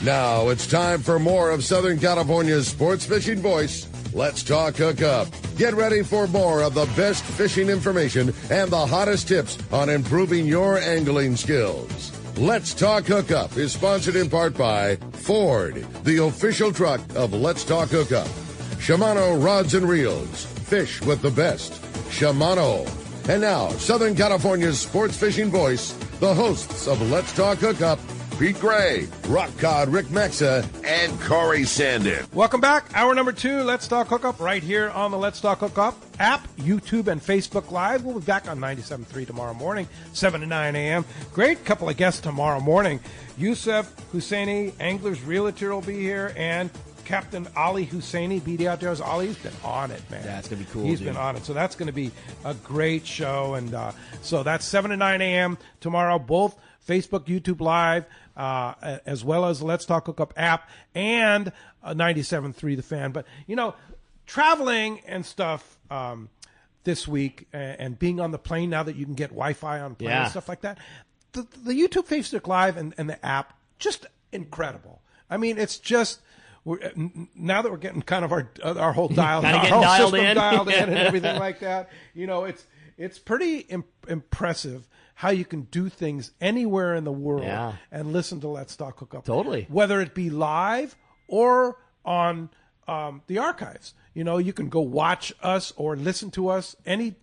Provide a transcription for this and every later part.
Now it's time for more of Southern California's sports fishing voice. Let's talk Hookup. Get ready for more of the best fishing information and the hottest tips on improving your angling skills. Let's Talk Hookup is sponsored in part by Ford, the official truck of Let's Talk Hookup. Shimano Rods and Reels. Fish with the best. Shimano. And now, Southern California's sports fishing voice, the hosts of Let's Talk Hookup, Pete Gray, Rock Cod Rick Maxa, and Corey Sandin. Welcome back. Hour number 2, Let's Talk Hookup, right here on the Let's Talk Hookup app, YouTube, and Facebook Live. We'll be back on 97.3 tomorrow morning, 7 to 9 a.m. Great couple of guests tomorrow morning. Yusuf Husseini, Anglers Realtor, will be here, and Captain Ali Husseini, BD Outdoors. Ali's been on it, man. Yeah, it's going to be cool. He's been on it. So that's going to be a great show. And so that's 7 to 9 a.m. tomorrow, both Facebook, YouTube Live, as well as Let's Talk Hookup app and 97.3 The Fan. But, you know, traveling and stuff this week and being on the plane now that you can get Wi-Fi on plane and stuff like that, the YouTube, Facebook Live, and the app, just incredible. I mean, it's just... now that we're getting kind of our whole dialed in and everything like that, you know, it's pretty impressive how you can do things anywhere in the world and listen to Let's Talk Hookup. Totally. Whether it be live or on the archives. You know, you can go watch us or listen to us any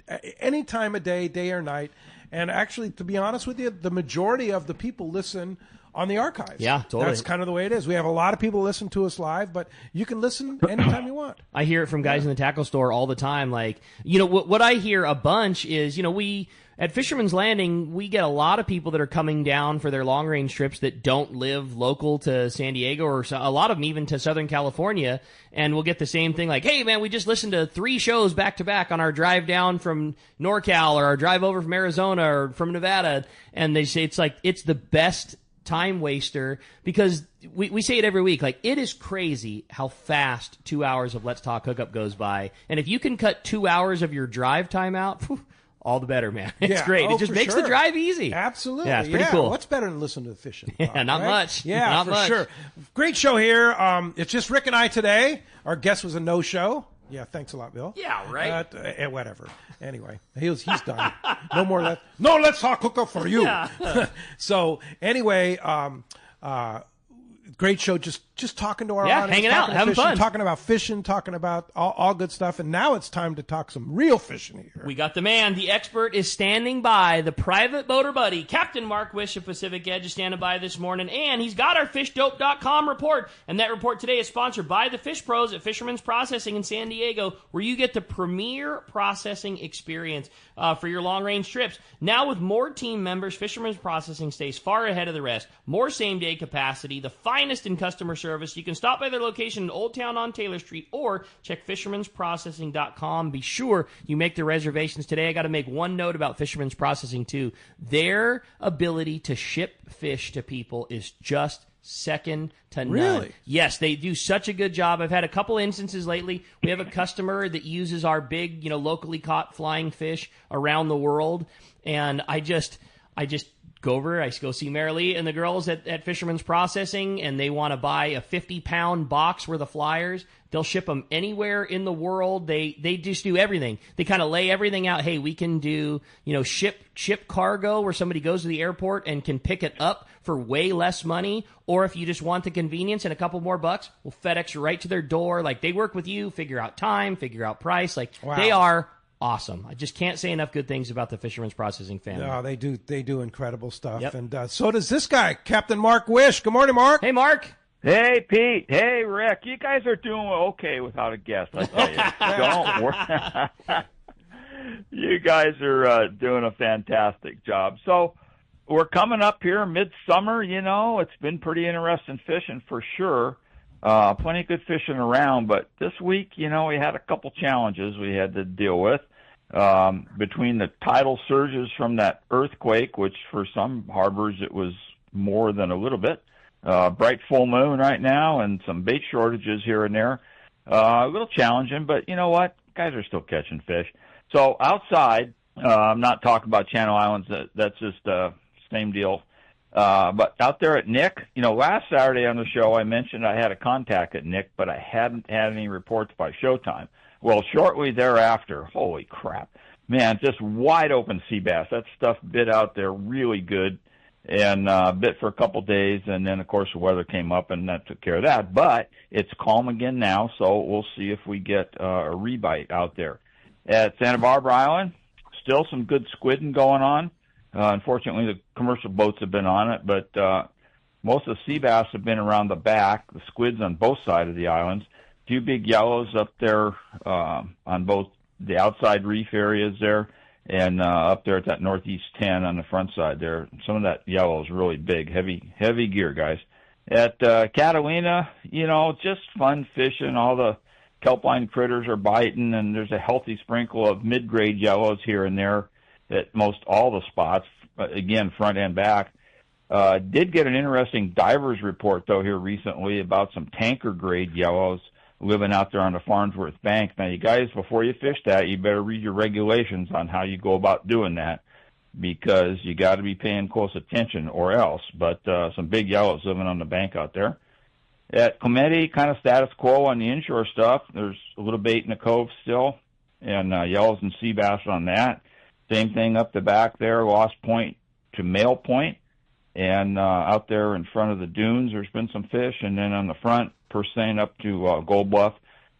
time of day or night. And actually, to be honest with you, the majority of the people listen on the archives. Yeah, totally. That's kind of the way it is. We have a lot of people listen to us live, but you can listen anytime you want. I hear it from guys in the tackle store all the time. Like, you know, what I hear a bunch is, you know, we at Fisherman's Landing, we get a lot of people that are coming down for their long-range trips that don't live local to San Diego, or a lot of them even to Southern California, and we'll get the same thing like, hey, man, we just listened to 3 shows back-to-back on our drive down from NorCal or our drive over from Arizona or from Nevada, and they say it's like it's the best time waster, because we say it every week, like, it is crazy how fast 2 hours of Let's Talk Hookup goes by, and if you can cut 2 hours of your drive time out, all the better, man. It's great. It just makes the drive easy. Absolutely. Yeah, it's pretty cool. What's better than listening to the fishing? Not much. Yeah, not for much. sure. Great show here. It's just Rick and I today. Our guest was a no-show. Yeah, thanks a lot, Bill. Yeah, right. Whatever. Anyway, he's done. No more Let's Talk Hookup for you. Yeah. So anyway, great show. Just talking to our audience, hanging out, having fun, talking about fishing, talking about all good stuff. And now it's time to talk some real fishing here. We got the man, the expert, is standing by. The private boater buddy, Captain Mark Wish of Pacific Edge, is standing by this morning, and he's got our FishDope.com report. And that report today is sponsored by the Fish Pros at Fisherman's Processing in San Diego, where you get the premier processing experience for your long-range trips. Now with more team members, Fisherman's Processing stays far ahead of the rest. More same-day capacity, the finest in customer service. You can stop by their location in Old Town on Taylor Street or check fishermansprocessing.com. Be sure you make the reservations today. I got to make one note about Fisherman's Processing too. Their ability to ship fish to people is just second to none. Really? Yes, they do such a good job. I've had a couple instances lately. We have a customer that uses our big, locally caught flying fish around the world, and I just go over, I go see Marilee and the girls at Fisherman's Processing, and they want to buy a 50-pound box worth of flyers. They'll ship them anywhere in the world. They just do everything. They kind of lay everything out. Hey, we can do, ship cargo where somebody goes to the airport and can pick it up for way less money. Or if you just want the convenience and a couple more bucks, we'll FedEx right to their door. Like, they work with you, figure out time, figure out price. Like, wow. They are awesome. I just can't say enough good things about the Fisherman's Processing family. No, they do incredible stuff. Yep. And so does this guy, Captain Mark Wish. Good morning, Mark. Hey, Mark. Hey, Pete. Hey, Rick. You guys are doing okay without a guest, I tell you. Don't worry. You guys are doing a fantastic job. So we're coming up here midsummer, It's been pretty interesting fishing for sure. Plenty of good fishing around, but this week, we had a couple challenges we had to deal with. Between the tidal surges from that earthquake, which for some harbors it was more than a little bit, bright full moon right now, and some bait shortages here and there. A little challenging, but you know what? Guys are still catching fish. So outside, I'm not talking about Channel Islands. That's just same deal. But out there at Nick, last Saturday on the show, I mentioned I had a contact at Nick, but I hadn't had any reports by showtime. Well, shortly thereafter, holy crap, man, just wide open sea bass. That stuff bit out there really good and bit for a couple days. And then, of course, the weather came up and that took care of that. But it's calm again now, so we'll see if we get a rebite out there. At Santa Barbara Island, still some good squidding going on. Unfortunately, the commercial boats have been on it, but most of the sea bass have been around the back, the squids on both sides of the islands. A few big yellows up there on both the outside reef areas there and up there at that northeast 10 on the front side there. Some of that yellow is really big, heavy gear, guys. At Catalina, just fun fishing. All the kelpline critters are biting, and there's a healthy sprinkle of mid-grade yellows here and there at most all the spots, again, front and back. Did get an interesting divers report, though, here recently about some tanker-grade yellows living out there on the Farnsworth Bank. Now, you guys, before you fish that, you better read your regulations on how you go about doing that, because you got to be paying close attention or else. But some big yellows living on the bank out there. At Clemente, kind of status quo on the inshore stuff. There's a little bait in the cove still, and yellows and sea bass on that. Same thing up the back there, Lost Point to Mail Point. And out there in front of the dunes, there's been some fish. And then on the front, Persane up to Gold Bluff,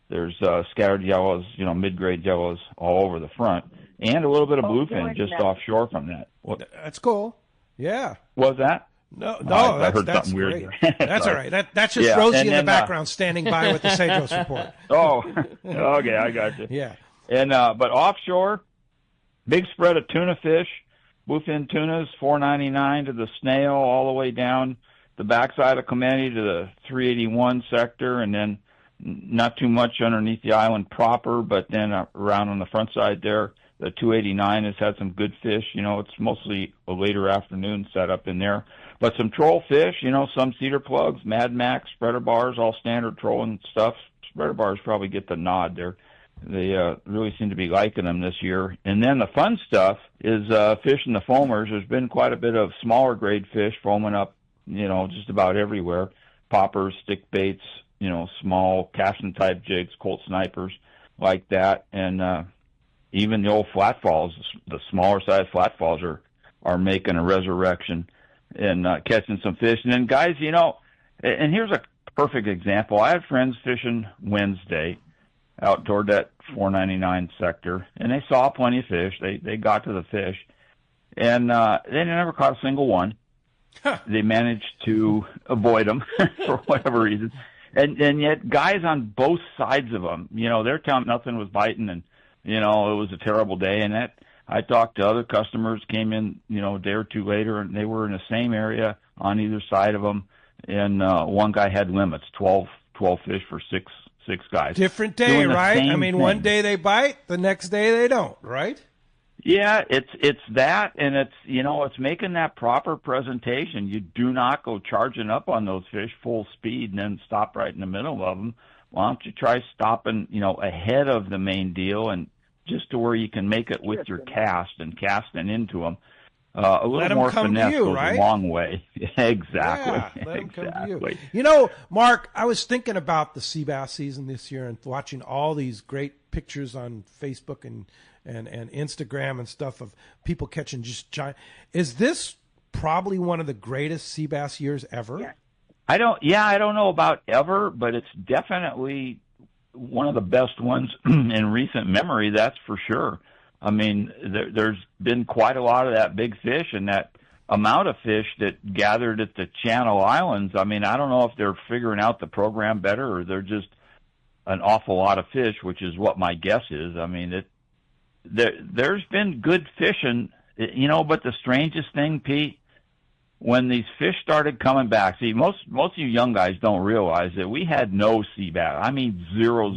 there's scattered yellows, mid-grade yellows all over the front. And a little bit of bluefin just offshore from that. That's cool. Yeah. Was that? No, I heard that's something great. weird. That's all right. That's just Rosie in the background standing by with the Cedros report. Oh, okay, I got you. Yeah. And but offshore, big spread of tuna fish, bluefin tunas, $4.99 to the snail, all the way down the backside of Clemente to the 381 sector, and then not too much underneath the island proper, but then around on the front side there, the 289 has had some good fish. It's mostly a later afternoon setup in there. But some troll fish, some cedar plugs, Mad Max, spreader bars, all standard trolling stuff. Spreader bars probably get the nod there. They really seem to be liking them this year. And then the fun stuff is fishing the foamers. There's been quite a bit of smaller grade fish foaming up, just about everywhere. Poppers, stick baits, small casting type jigs, Colt snipers like that. And even the old flatfalls, the smaller size flatfalls are making a resurrection and catching some fish. And then guys, and here's a perfect example. I had friends fishing Wednesday out toward that 499 sector, and they saw plenty of fish. They got to the fish, and they never caught a single one. Huh. They managed to avoid them for whatever reason. And yet guys on both sides of them, they're telling nothing was biting, and, it was a terrible day. And that I talked to other customers, came in, a day or two later, and they were in the same area on either side of them. And one guy had limits, 12 fish for six guys. Different day, right? I mean, one day they bite, the next day they don't, right? Yeah, it's that, and it's making that proper presentation. You do not go charging up on those fish full speed and then stop right in the middle of them. Why don't you try stopping, ahead of the main deal and just to where you can make it with your cast and casting into them. A little more finesse goes a long way. Exactly. Yeah, let them come exactly. to you. Mark, I was thinking about the sea bass season this year and watching all these great pictures on Facebook and Instagram and stuff of people catching just giant. Is this probably one of the greatest sea bass years ever? Yeah. I don't know about ever, but it's definitely one of the best ones in recent memory, that's for sure. I mean, there's been quite a lot of that big fish, and that amount of fish that gathered at the Channel Islands. I mean, I don't know if they're figuring out the program better or they're just an awful lot of fish, which is what my guess is. I mean, there's been good fishing, but the strangest thing, Pete, when these fish started coming back, see, most of you young guys don't realize that we had no sea bass. I mean, zero.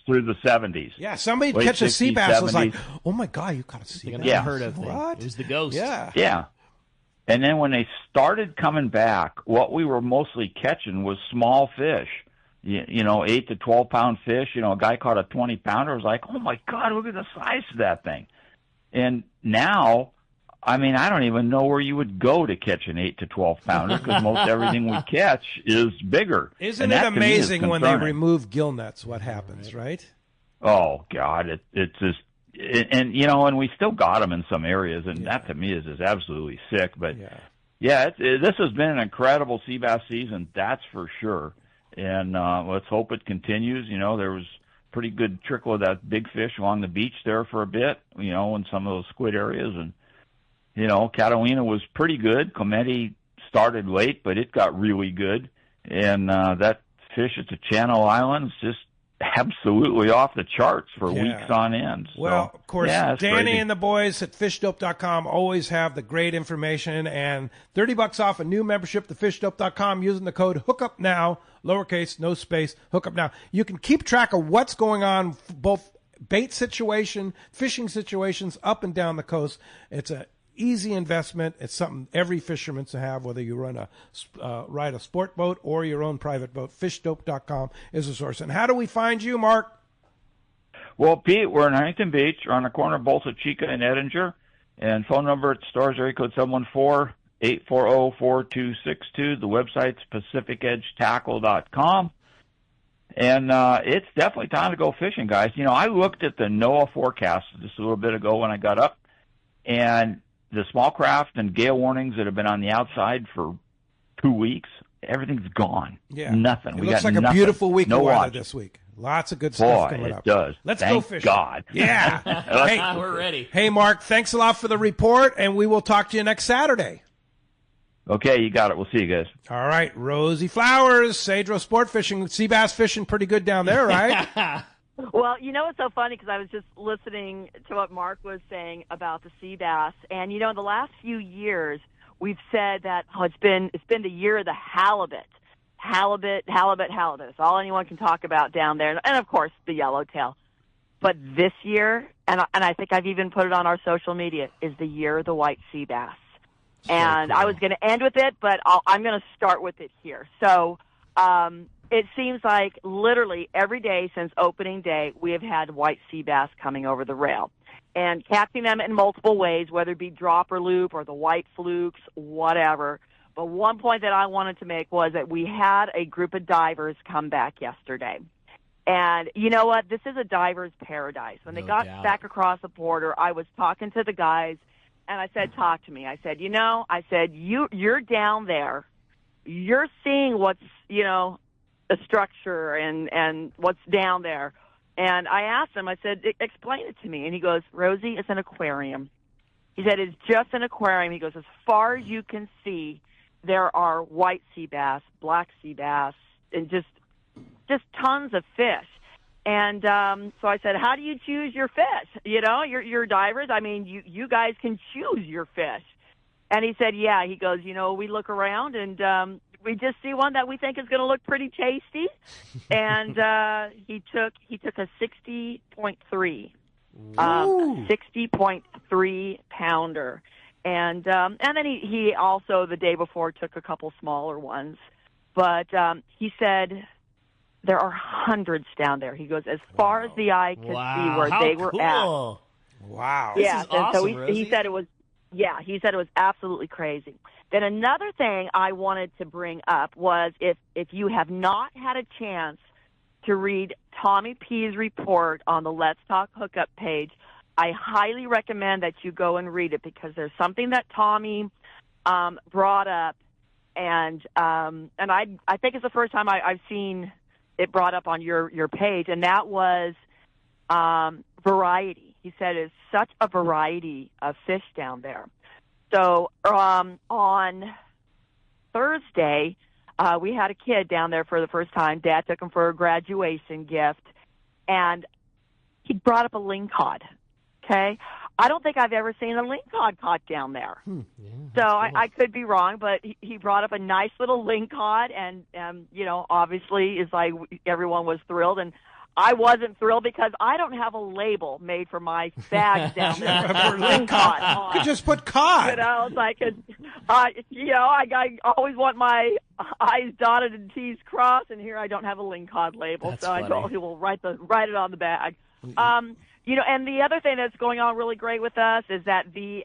Through the 70s. Yeah, somebody catch a sea bass 70s. Was like, oh my God, you caught a sea bass. Yeah. Heard of what? It was the ghost. Yeah. And then when they started coming back, what we were mostly catching was small fish. 8 to 12 pound fish. A guy caught a 20 pounder. I was like, oh my God, look at the size of that thing. And now I mean, I don't even know where you would go to catch an 8 to 12 pounder because most everything we catch is bigger. Isn't it amazing when they remove gill nets? What happens, right? Oh God, it's just, and and we still got them in some areas, and that to me is just absolutely sick. But this has been an incredible sea bass season, that's for sure. And let's hope it continues. There was pretty good trickle of that big fish along the beach there for a bit, in some of those squid areas. And, Catalina was pretty good. Clemente started late, but it got really good. And that fish at the Channel Islands just absolutely off the charts for weeks on end. So, well, of course, Danny crazy. and the boys at fishdope.com always have the great information, and $30 off a new membership to fishdope.com using the code Hookup Now, lowercase, no space, Hookup Now. You can keep track of what's going on, both bait situation, fishing situations up and down the coast. It's a easy investment. It's something every fisherman should have, whether you ride a sport boat or your own private boat. Fishdope.com is a source. And how do we find you, Mark? Well, Pete, we're in Huntington Beach. We're on the corner of Bolsa Chica and Edinger. And phone number at the store is area code 714-840-4262. The website's PacificEdgeTackle.com. And it's definitely time to go fishing, guys. I looked at the NOAA forecast just a little bit ago when I got up, and the small craft and gale warnings that have been on the outside for 2 weeks, everything's gone. Yeah. Nothing. It looks like a beautiful week of weather this week. Lots of good stuff coming up. It does. Let's Thank go fishing. God. Yeah. Hey, we're ready. Hey, Mark, thanks a lot for the report, and we will talk to you next Saturday. Okay, you got it. We'll see you guys. All right. Rosie Flowers, Cedro Sport Fishing, sea bass fishing pretty good down there, right? Well, it's so funny because I was just listening to what Mark was saying about the sea bass, and in the last few years we've said that it's been the year of the halibut. It's all anyone can talk about down there, and of course the yellowtail. But this year, and I think I've even put it on our social media, is the year of the white sea bass. So and cool. I was going to end with it, but I'm going to start with it here. So. It seems like literally every day since opening day, we have had white sea bass coming over the rail and catching them in multiple ways, whether it be drop or loop or the white flukes, whatever. But one point that I wanted to make was that we had a group of divers come back yesterday. And you know what? This is a diver's paradise. When they got back across the border, I was talking to the guys, and I said, talk to me. I said, you're down there. You're seeing what's, the structure and what's down there. And I asked him, I said, explain it to me. And he goes, Rosie, it's an aquarium. He said, it's just an aquarium. He goes, as far as you can see, there are white sea bass, black sea bass, and just tons of fish. And so I said, how do you choose your fish? You're divers. I mean, you guys can choose your fish. And he said, yeah. He goes, we look around and we just see one that we think is going to look pretty tasty. And he took a 60.3 pounder. And then he also the day before took a couple smaller ones. But he said there are hundreds down there. He goes, as far as the eye could see where they were at. Wow. Yeah. This is awesome, so he said it was. Yeah, he said it was absolutely crazy. Then another thing I wanted to bring up was if you have not had a chance to read Tommy P's report on the Let's Talk Hookup page, I highly recommend that you go and read it because there's something that Tommy brought up, and I think it's the first time I've seen it brought up on your page, and that was variety. He said it's such a variety of fish down there. So on Thursday, we had a kid down there for the first time. Dad took him for a graduation gift, and he brought up a lingcod. Okay? I don't think I've ever seen a lingcod caught down there. Yeah, so I could be wrong, but he brought up a nice little lingcod, and obviously it's like everyone was thrilled, and I wasn't thrilled because I don't have a label made for my bags down there. You could just put cod. It's like, I always want my I's dotted and T's crossed, and here I don't have a lingcod label. That's so funny. I told him, we'll write it on the bag. And the other thing that's going on really great with us is that the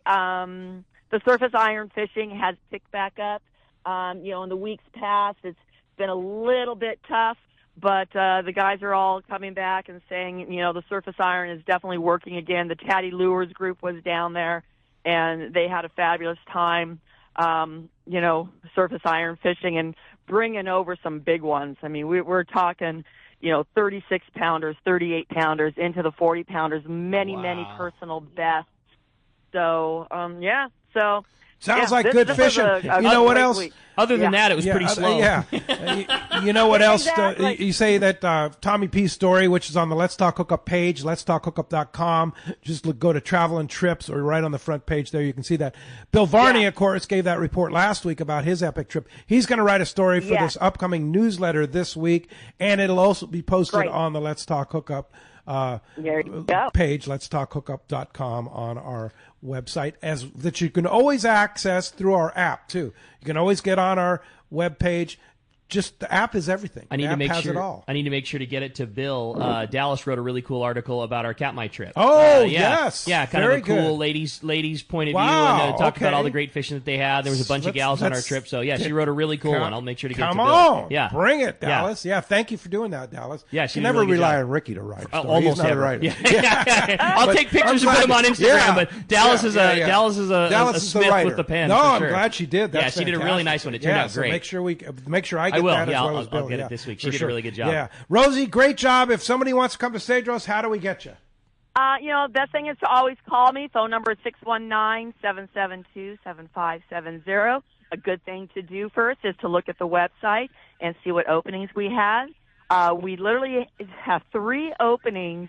surface iron fishing has picked back up. In the weeks past, it's been a little bit tough, but the guys are all coming back and saying, the surface iron is definitely working again. The Tatty Lures group was down there, and they had a fabulous time, surface iron fishing and bringing over some big ones. I mean, we're talking, 36-pounders, 38-pounders, into the 40-pounders, many personal bests. So, so... Sounds like good fishing. You know what else? Week. Other than that, it was pretty slow. You know what else? Exactly. You say that Tommy P's story, which is on the Let's Talk Hookup page, letstalkhookup.com. Just go to Travel and Trips, or right on the front page there, you can see that. Bill Varney, of course, gave that report last week about his epic trip. He's going to write a story for this upcoming newsletter this week, and it'll also be posted on the Let's Talk Hookup page, letstalkhookup.com, on our website, that you can always access through our app too. You can always get on our webpage. Just the app is everything. I need to make sure to get it to Bill. Dallas wrote a really cool article about our Katmai trip. Oh, yes. Yeah, kind Very of a cool good. ladies point of Wow, view, and talked about all the great fishing that they had. There was a bunch of gals on our trip. So, she wrote a really cool one. I'll make sure to get it to Bill. Come on. Yeah. Bring it, Dallas. Yeah, thank you for doing that, Dallas. Yeah, she you did a never really good rely job. on Ricky to write. Almost He's never. Not a writer. I'll take pictures and put them on Instagram, but Dallas is a smith with the pen. No, I'm sure. glad she did. That's she did a really nice one. It turned out great. Make sure I get that as well as Bill. I'll get it this week. She did a really good job. Yeah. Rosie, great job. If somebody wants to come to Cedros, how do we get you? Best thing is to always call me. Phone number is 619-772-7570. A good thing to do first is to look at the website and see what openings we have. We literally have 3 openings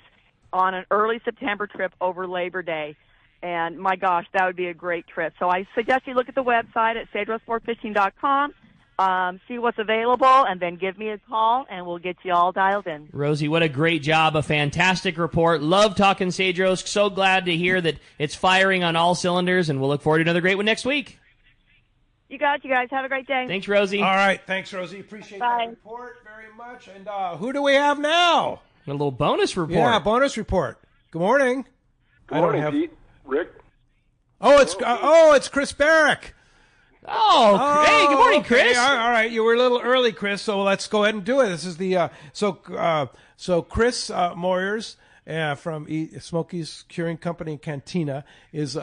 on an early September trip over Labor Day. And, my gosh, that would be a great trip. So I suggest you look at the website at cedrosportfishing.com. See what's available, and then give me a call, and we'll get you all dialed in. Rosie, what a great job. A fantastic report. Love talking Cedros. So glad to hear that it's firing on all cylinders, and we'll look forward to another great one next week. You guys have a great day. Thanks, Rosie. All right. Thanks, Rosie. Appreciate that report very much. And who do we have now? A little bonus report. Yeah, bonus report. Good morning. Good morning, Pete. Rick. It's Chris Barrick. Hey, good morning, Chris. All right, you were a little early, Chris, so let's go ahead and do it. This is the so Chris Moyers from Smokey's Curing Company in Cantina is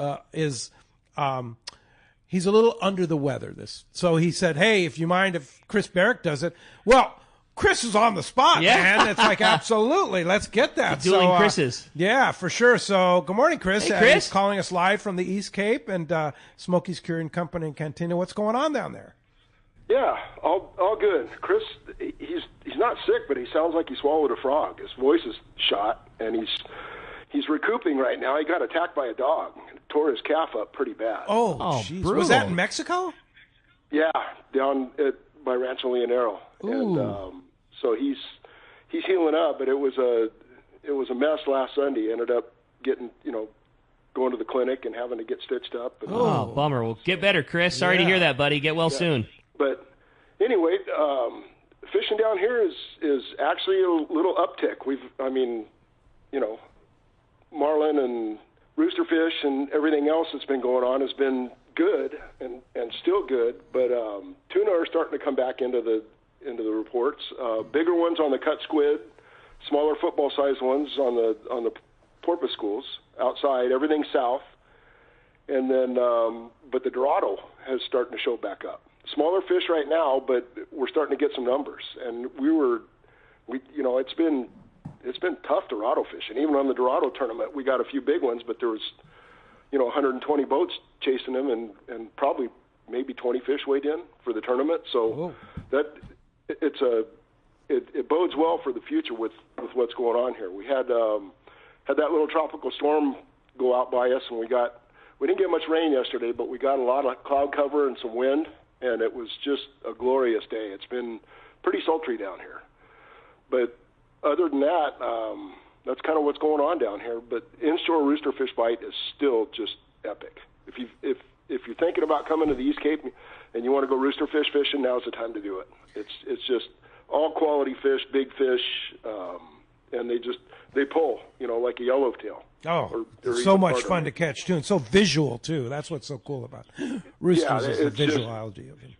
he's a little under the weather. So he said, "Hey, if you mind if Chris Barrick does it?" Well, Chris is on the spot, man. It's like, absolutely. Let's get that. Dueling Chris's. Yeah, for sure. So, good morning, Chris. Hey, Chris. He's calling us live from the East Cape and Smokey's Curing Company in Cantina. What's going on down there? Yeah, all good. Chris, he's not sick, but he sounds like he swallowed a frog. His voice is shot, and he's recouping right now. He got attacked by a dog and tore his calf up pretty bad. Oh, jeez. Was that in Mexico? Yeah, down by Rancho Leonero. Ooh. And so he's healing up, but it was a mess last Sunday. Ended up getting, going to the clinic and having to get stitched up. And, bummer. Well, get better, Chris. Sorry to hear that, buddy. Get well soon. But anyway, fishing down here is actually a little uptick. Marlin and roosterfish and everything else that's been going on has been good and still good, but tuna are starting to come back into the reports. Bigger ones on the cut squid, smaller football-sized ones on the porpoise schools outside. Everything south, and then but the Dorado has starting to show back up. Smaller fish right now, but we're starting to get some numbers. And it's been tough Dorado fishing. Even on the Dorado tournament, we got a few big ones, but there was 120 boats chasing them, and probably maybe 20 fish weighed in for the tournament. So it bodes well for the future with what's going on here. We had that little tropical storm go out by us, and we didn't get much rain yesterday, but we got a lot of cloud cover and some wind, and it was just a glorious day. It's been pretty sultry down here, but other than that, that's kind of what's going on down here. But inshore roosterfish bite is still just epic. If you're thinking about coming to the East Cape and you want to go roosterfish fishing, now's the time to do it. It's just all quality fish, big fish, and they pull, like a yellowtail. Oh, or so even much harder. fun to catch too, and so visual too. That's what's so cool about roosters is the it's just- visuality of them.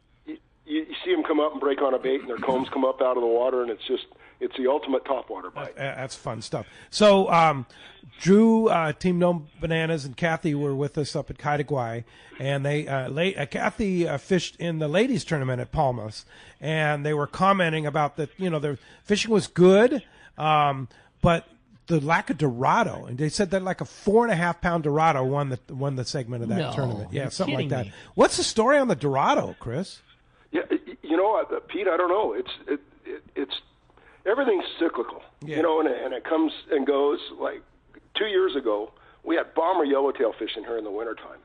You see them come up and break on a bait, and their combs come up out of the water, and it's the ultimate topwater bite. That's fun stuff. So, Drew, Team No Bananas, and Kathy were with us up at Kaitaguai, and they Kathy fished in the ladies tournament at Palmas, and they were commenting about that. Their fishing was good, but the lack of Dorado, and they said that like a 4.5 pound Dorado won the segment of that No, tournament. Yeah, you're something like kidding that. me. What's the story on the Dorado, Chris? Yeah, Pete, I don't know. It's everything's cyclical, Yeah. and it comes and goes. Like 2 years ago, we had bomber yellowtail fishing here in the wintertime.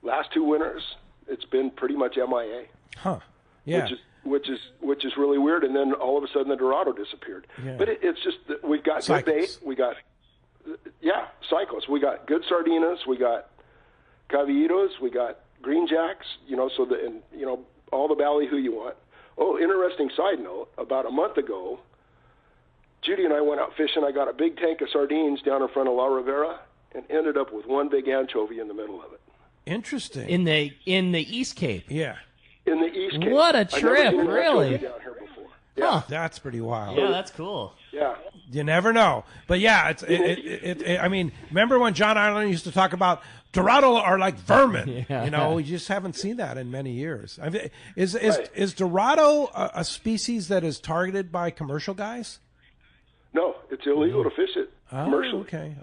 Last 2 winters, it's been pretty much MIA. Huh? Yeah. Which is really weird. And then all of a sudden, the Dorado disappeared. Yeah. But it's just that we've got Cycles. good bait. We got cycles. We got good sardinas. We got cavillitos. We got green jacks. All the ballyhoo you want. Oh, interesting side note. About a month ago, Judy and I went out fishing. I got a big tank of sardines down in front of La Rivera and ended up with one big anchovy in the middle of it. Interesting. In the East Cape. Yeah. In the East Cape. What a I've never trip, seen an really? anchovy down here before. Yeah. That's pretty wild. Yeah, that's cool. Yeah. You never know. But yeah, I mean, remember when John Ireland used to talk about Dorado are like vermin? Yeah. We just haven't seen that in many years. I mean, is Right. Dorado a species that is targeted by commercial guys? No, it's illegal to fish it Oh, commercially. okay.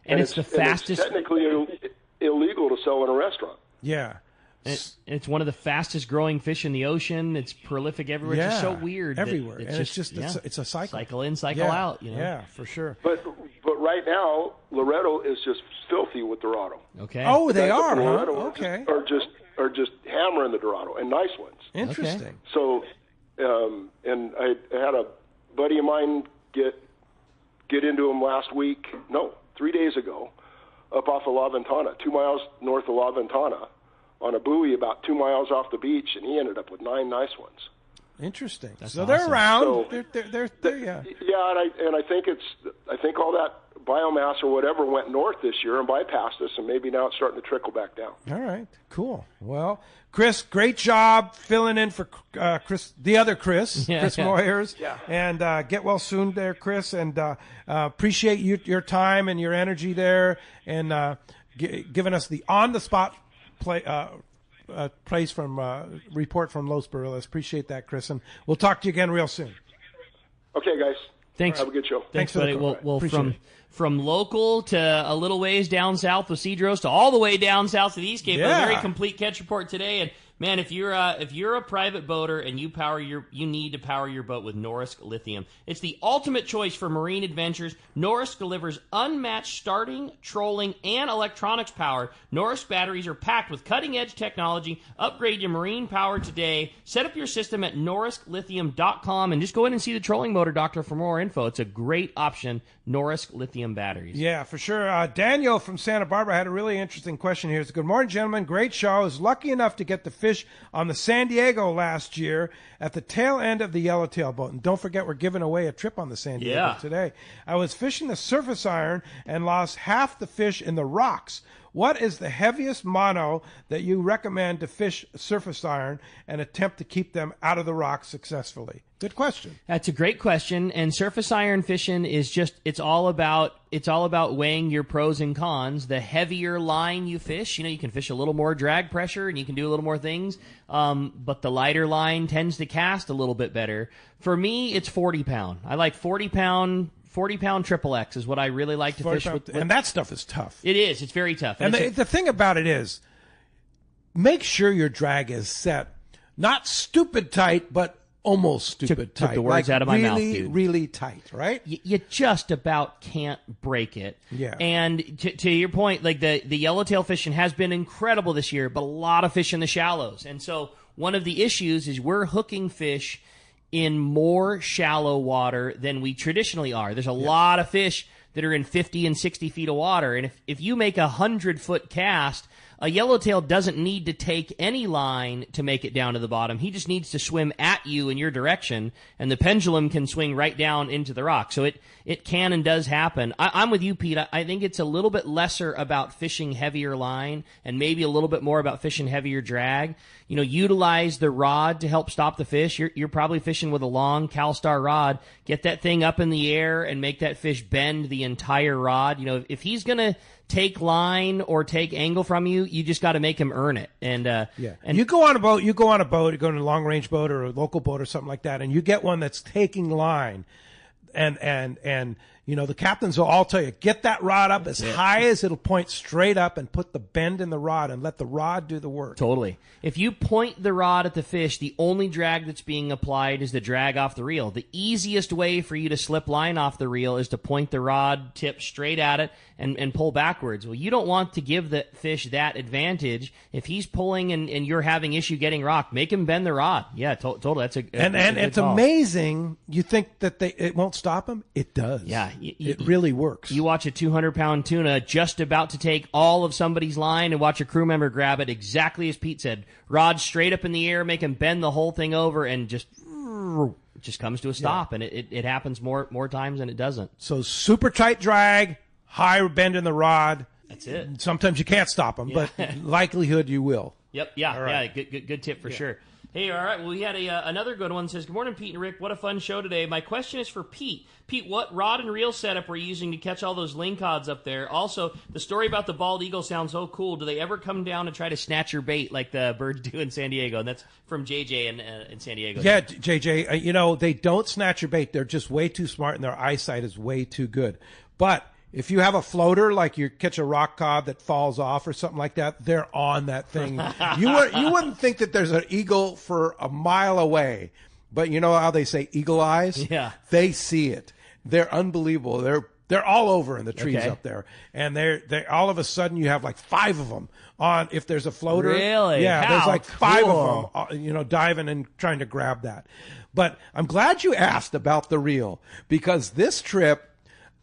And it's the fastest. It's technically illegal to sell in a restaurant. Yeah. It's one of the fastest growing fish in the ocean. It's prolific everywhere. It's just so weird. that everywhere. And it's a cycle. Cycle in, cycle out. Yeah, for sure. But right now, Loretto is just filthy with Dorado. Okay. Oh, they Guys up are, in huh? Loretto Okay. are just hammering the Dorado, and nice ones. Interesting. So, and I had a buddy of mine get into them 3 days ago, up off of La Ventana, 2 miles north of La Ventana, on a buoy about 2 miles off the beach, and he ended up with 9 nice ones. Interesting. That's so they're awesome. around. So- they're yeah. Yeah, and I think all that biomass or whatever went north this year and bypassed us, and maybe now it's starting to trickle back down. All right, cool. Well, Chris, great job filling in for Chris, the other Chris, Yeah, Chris yeah. Moyers. Yeah. And get well soon there, Chris. And appreciate your time and your energy there, and giving us the on-the-spot place from report from Los Barriles. Appreciate that, Chris. And we'll talk to you again real soon. Okay, guys. Thanks. Have a good show. Thanks, for the buddy. call. Well, Appreciate it. from local to a little ways down south with Cedros to all the way down south to the East Cape. Yeah. A very complete catch report today. And man, if you're a private boater and you need to power your boat with Norrisk Lithium. It's the ultimate choice for marine adventures. Norrisk delivers unmatched starting, trolling, and electronics power. Norrisk batteries are packed with cutting-edge technology. Upgrade your marine power today. Set up your system at norrisklithium.com and just go in and see the trolling motor doctor for more info. It's a great option. Norrisk Lithium batteries. Yeah, for sure. Daniel from Santa Barbara had a really interesting question here. He said, good morning, gentlemen. Great show. I was lucky enough to get to fish on the San Diego last year at the tail end of the yellowtail boat. And don't forget, we're giving away a trip on the San Diego Yeah. today. I was fishing the surface iron and lost half the fish in the rocks. What is the heaviest mono that you recommend to fish surface iron and attempt to keep them out of the rocks successfully? Good question. That's a great question. And surface iron fishing is it's all about weighing your pros and cons. The heavier line you fish, you can fish a little more drag pressure and you can do a little more things. But the lighter line tends to cast a little bit better. For me, it's 40 pound. I like 40 pound triple X is what I really like to fish with. And that stuff is tough. It is. It's very tough. And the thing about it is, make sure your drag is set not stupid tight, but almost stupid tight. Took the words out of my mouth, dude. Really tight, right? You just about can't break it. Yeah. And to your point, like the yellowtail fishing has been incredible this year, but a lot of fish in the shallows. And so one of the issues is we're hooking fish in more shallow water than we traditionally are. There's a lot of fish that are in 50 and 60 feet of water. And if you make a 100-foot cast a yellowtail doesn't need to take any line to make it down to the bottom. He just needs to swim at you in your direction, and the pendulum can swing right down into the rock. So it can and does happen. I'm with you, Pete. I think it's a little bit lesser about fishing heavier line and maybe a little bit more about fishing heavier drag. Utilize the rod to help stop the fish. You're probably fishing with a long CalStar rod. Get that thing up in the air and make that fish bend the entire rod. If he's going to take line or take angle from you, you just got to make him earn it. And you go on a boat, you go on a long range boat or a local boat or something like that, and you get one that's taking line, and the captains will all tell you, get that rod up as high as it'll point straight up and put the bend in the rod and let the rod do the work. Totally. If you point the rod at the fish, the only drag that's being applied is the drag off the reel. The easiest way for you to slip line off the reel is to point the rod tip straight at it and pull backwards. Well, you don't want to give the fish that advantage. If he's pulling and you're having issue getting rock, make him bend the rod. Yeah, totally. That's a it's call. Amazing. You think that it won't stop him? It does. Yeah. It really works. You watch a 200-pound tuna just about to take all of somebody's line and watch a crew member grab it exactly as Pete said. Rod straight up in the air, make him bend the whole thing over, and just comes to a stop. And it happens more times than it doesn't. So super tight drag, high bend in the rod. That's it. Sometimes you can't stop them, but likelihood you will. Yep. Yeah. Right. Yeah. Good tip for sure. Hey, all right. Well, we had another good one. Says, good morning, Pete and Rick. What a fun show today. My question is for Pete. Pete, what rod and reel setup were you using to catch all those lingcods up there? Also, the story about the bald eagle sounds so cool. Do they ever come down and try to snatch your bait like the birds do in San Diego? And that's from JJ in San Diego. Yeah, JJ, they don't snatch your bait. They're just way too smart and their eyesight is way too good. But if you have a floater, like you catch a rock cod that falls off or something like that, they're on that thing. You wouldn't think that there's an eagle for a mile away, but you know how they say eagle eyes? Yeah. They see it. They're unbelievable. They're all over in the trees up there, and they all of a sudden you have like 5 of them on. If there's a floater, really, yeah, there's like 5 of them, diving and trying to grab that. But I'm glad you asked about the reel, because this trip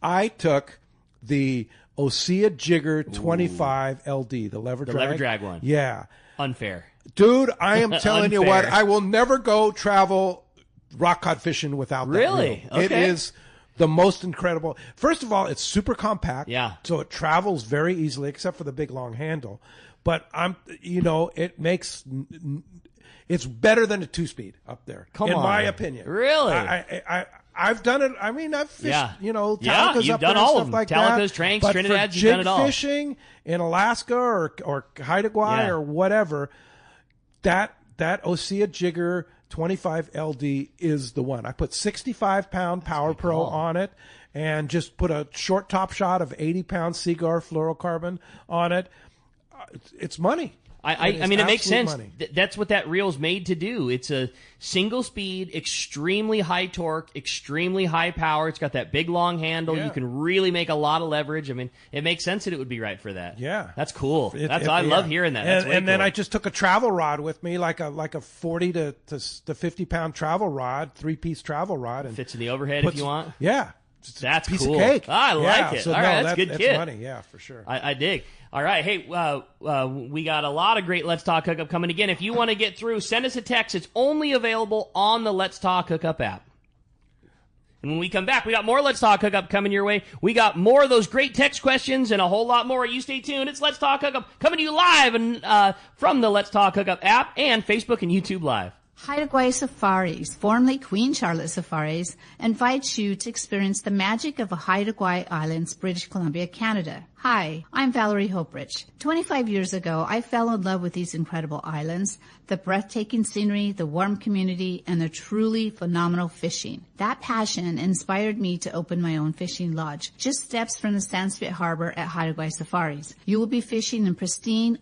I took the Osea Jigger 25 LD, the lever drag one. Yeah. Unfair. Dude, I am telling you what, I will never go travel rock cod fishing without that Really? reel. Okay. It is the most incredible. First of all, it's super compact. Yeah. So it travels very easily, except for the big long handle. But it makes, it's better than a 2-speed up there. Come in on. my opinion. Really? I've done it. I mean, I've fished, Talica's you've up done there all and of stuff them. like Talica's, that. Tranks, But Trinidad, for you've done it all. fishing in Alaska or Haida Gwaii or whatever, that Osea Jigger 25 LD is the one. I put 65-pound Power Pro on it and just put a short top shot of 80-pound Seaguar fluorocarbon on it. It's money. I mean, it makes sense. Money. That's what that reel's made to do. It's a single speed, extremely high torque, extremely high power. It's got that big long handle. Yeah. You can really make a lot of leverage. I mean, it makes sense that it would be right for that. Yeah. That's cool. I love hearing that. That's way and then cool. I just took a travel rod with me, like a 40 to 50-pound travel rod, 3-piece travel rod, and fits in the overhead if you want. Yeah. That's piece cool. of cake. I like it. So all right, that's good that's kit. money, yeah, for sure. I dig. All right, hey, we got a lot of great Let's Talk Hookup coming. Again, if you want to get through, send us a text. It's only available on the Let's Talk Hookup app. And when we come back, we got more Let's Talk Hookup coming your way. We got more of those great text questions and a whole lot more. You stay tuned. It's Let's Talk Hookup coming to you live and from the Let's Talk Hookup app and Facebook and YouTube Live. Haida Gwaii Safaris, formerly Queen Charlotte Safaris, invites you to experience the magic of Haida Gwaii Islands, British Columbia, Canada. Hi, I'm Valerie Hoprich. 25 years ago, I fell in love with these incredible islands, the breathtaking scenery, the warm community, and the truly phenomenal fishing. That passion inspired me to open my own fishing lodge, just steps from the Sandspit Harbor at Haida Gwaii Safaris. You will be fishing in pristine,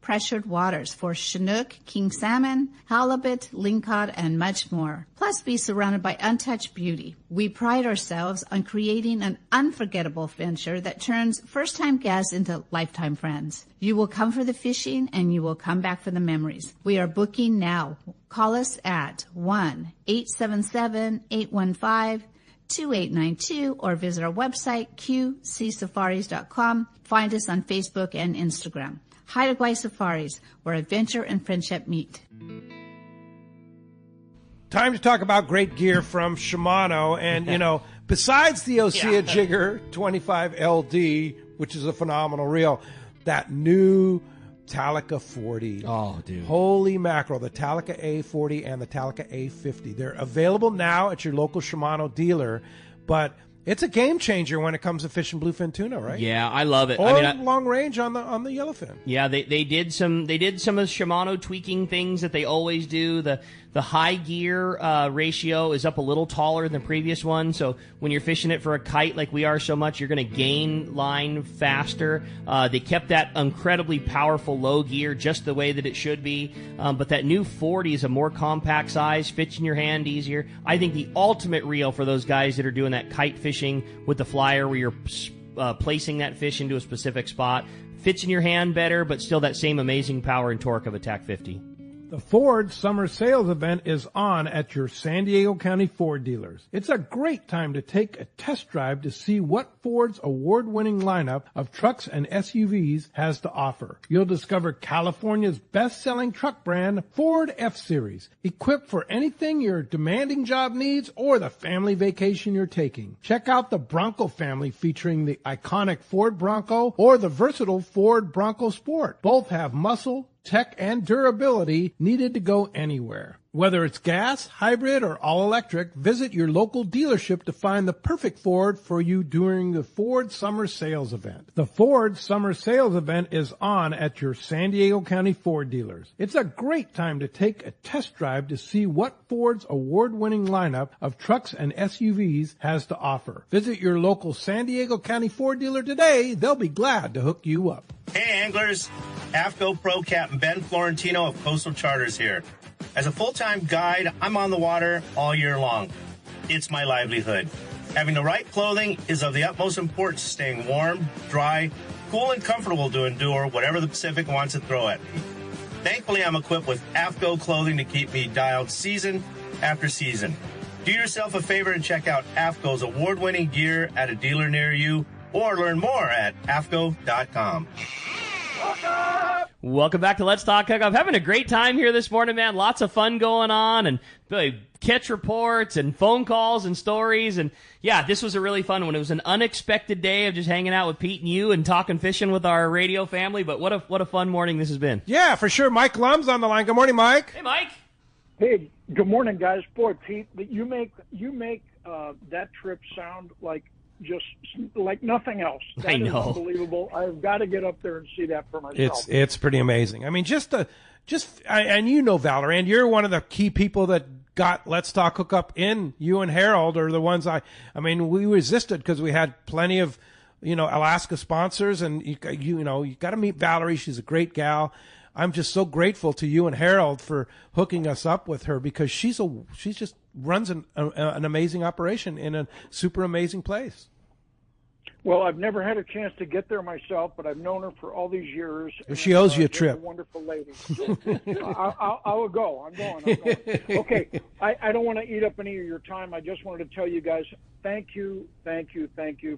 pressured waters for Chinook, king salmon, halibut, lingcod, and much more. Plus be surrounded by untouched beauty. We pride ourselves on creating an unforgettable venture that turns first-time guests into lifetime friends. You will come for the fishing and you will come back for the memories. We are booking now. Call us at 1-877-815-2892 or visit our website, qcsafaris.com. Find us on Facebook and Instagram. Haida Gwaii Safaris, where adventure and friendship meet. Time to talk about great gear from Shimano. And, besides the Osea Jigger 25 LD, which is a phenomenal reel, that new Talica 40. Oh, dude. Holy mackerel, the Talica A40 and the Talica A50. They're available now at your local Shimano dealer, but it's a game changer when it comes to fishing bluefin tuna, right? Yeah, I love it. Or long range on the yellowfin. Yeah, they did some of the Shimano tweaking things that they always do. The high gear ratio is up a little taller than the previous one, so when you're fishing it for a kite like we are so much, you're going to gain line faster. They kept that incredibly powerful low gear just the way that it should be, but that new 40 is a more compact size, fits in your hand easier. I think the ultimate reel for those guys that are doing that kite fishing with the flyer where you're placing that fish into a specific spot. Fits in your hand better, but still that same amazing power and torque of a TAC 50. The Ford Summer Sales Event is on at your San Diego County Ford dealers. It's a great time to take a test drive to see what Ford's award-winning lineup of trucks and SUVs has to offer. You'll discover California's best-selling truck brand, Ford F-Series, equipped for anything your demanding job needs or the family vacation you're taking. Check out the Bronco family featuring the iconic Ford Bronco or the versatile Ford Bronco Sport. Both have muscle, tech, and durability needed to go anywhere. Whether it's gas, hybrid, or all-electric, visit your local dealership to find the perfect Ford for you during the Ford Summer Sales Event. The Ford Summer Sales Event is on at your San Diego County Ford dealers. It's a great time to take a test drive to see what Ford's award-winning lineup of trucks and SUVs has to offer. Visit your local San Diego County Ford dealer today. They'll be glad to hook you up. Hey anglers, AFCO Pro Captain Ben Florentino of Coastal Charters here. As a full-time guide, I'm on the water all year long. It's my livelihood. Having the right clothing is of the utmost importance, staying warm, dry, cool, and comfortable to endure whatever the Pacific wants to throw at me. Thankfully, I'm equipped with AFCO clothing to keep me dialed season after season. Do yourself a favor and check out AFCO's award-winning gear at a dealer near you, or learn more at AFCO.com. Welcome back to Let's Talk Hookup. Having a great time here this morning, man. Lots of fun going on, and catch reports and phone calls and stories. And yeah, this was a really fun one. It was an unexpected day of just hanging out with Pete and you and talking fishing with our radio family. But what a fun morning this has been. Yeah, for sure. Mike Lum's on the line. Good morning, Mike. Hey, Mike. Hey, good morning, guys. Boy, Pete, you make that trip sound like just like nothing else. That I know. Is unbelievable. I've got to get up there and see that for myself. It's pretty amazing. I mean, and you know, Valerie, and you're one of the key people that got Let's Talk Hookup in. You and Harold are the ones we resisted because we had plenty of, Alaska sponsors, and you got to meet Valerie. She's a great gal. I'm just so grateful to you and Harold for hooking us up with her because she just runs an amazing operation in a super amazing place. Well, I've never had a chance to get there myself, but I've known her for all these years. She owes you a trip. A wonderful lady. I will go. I'm going. Okay, I don't want to eat up any of your time. I just wanted to tell you guys, thank you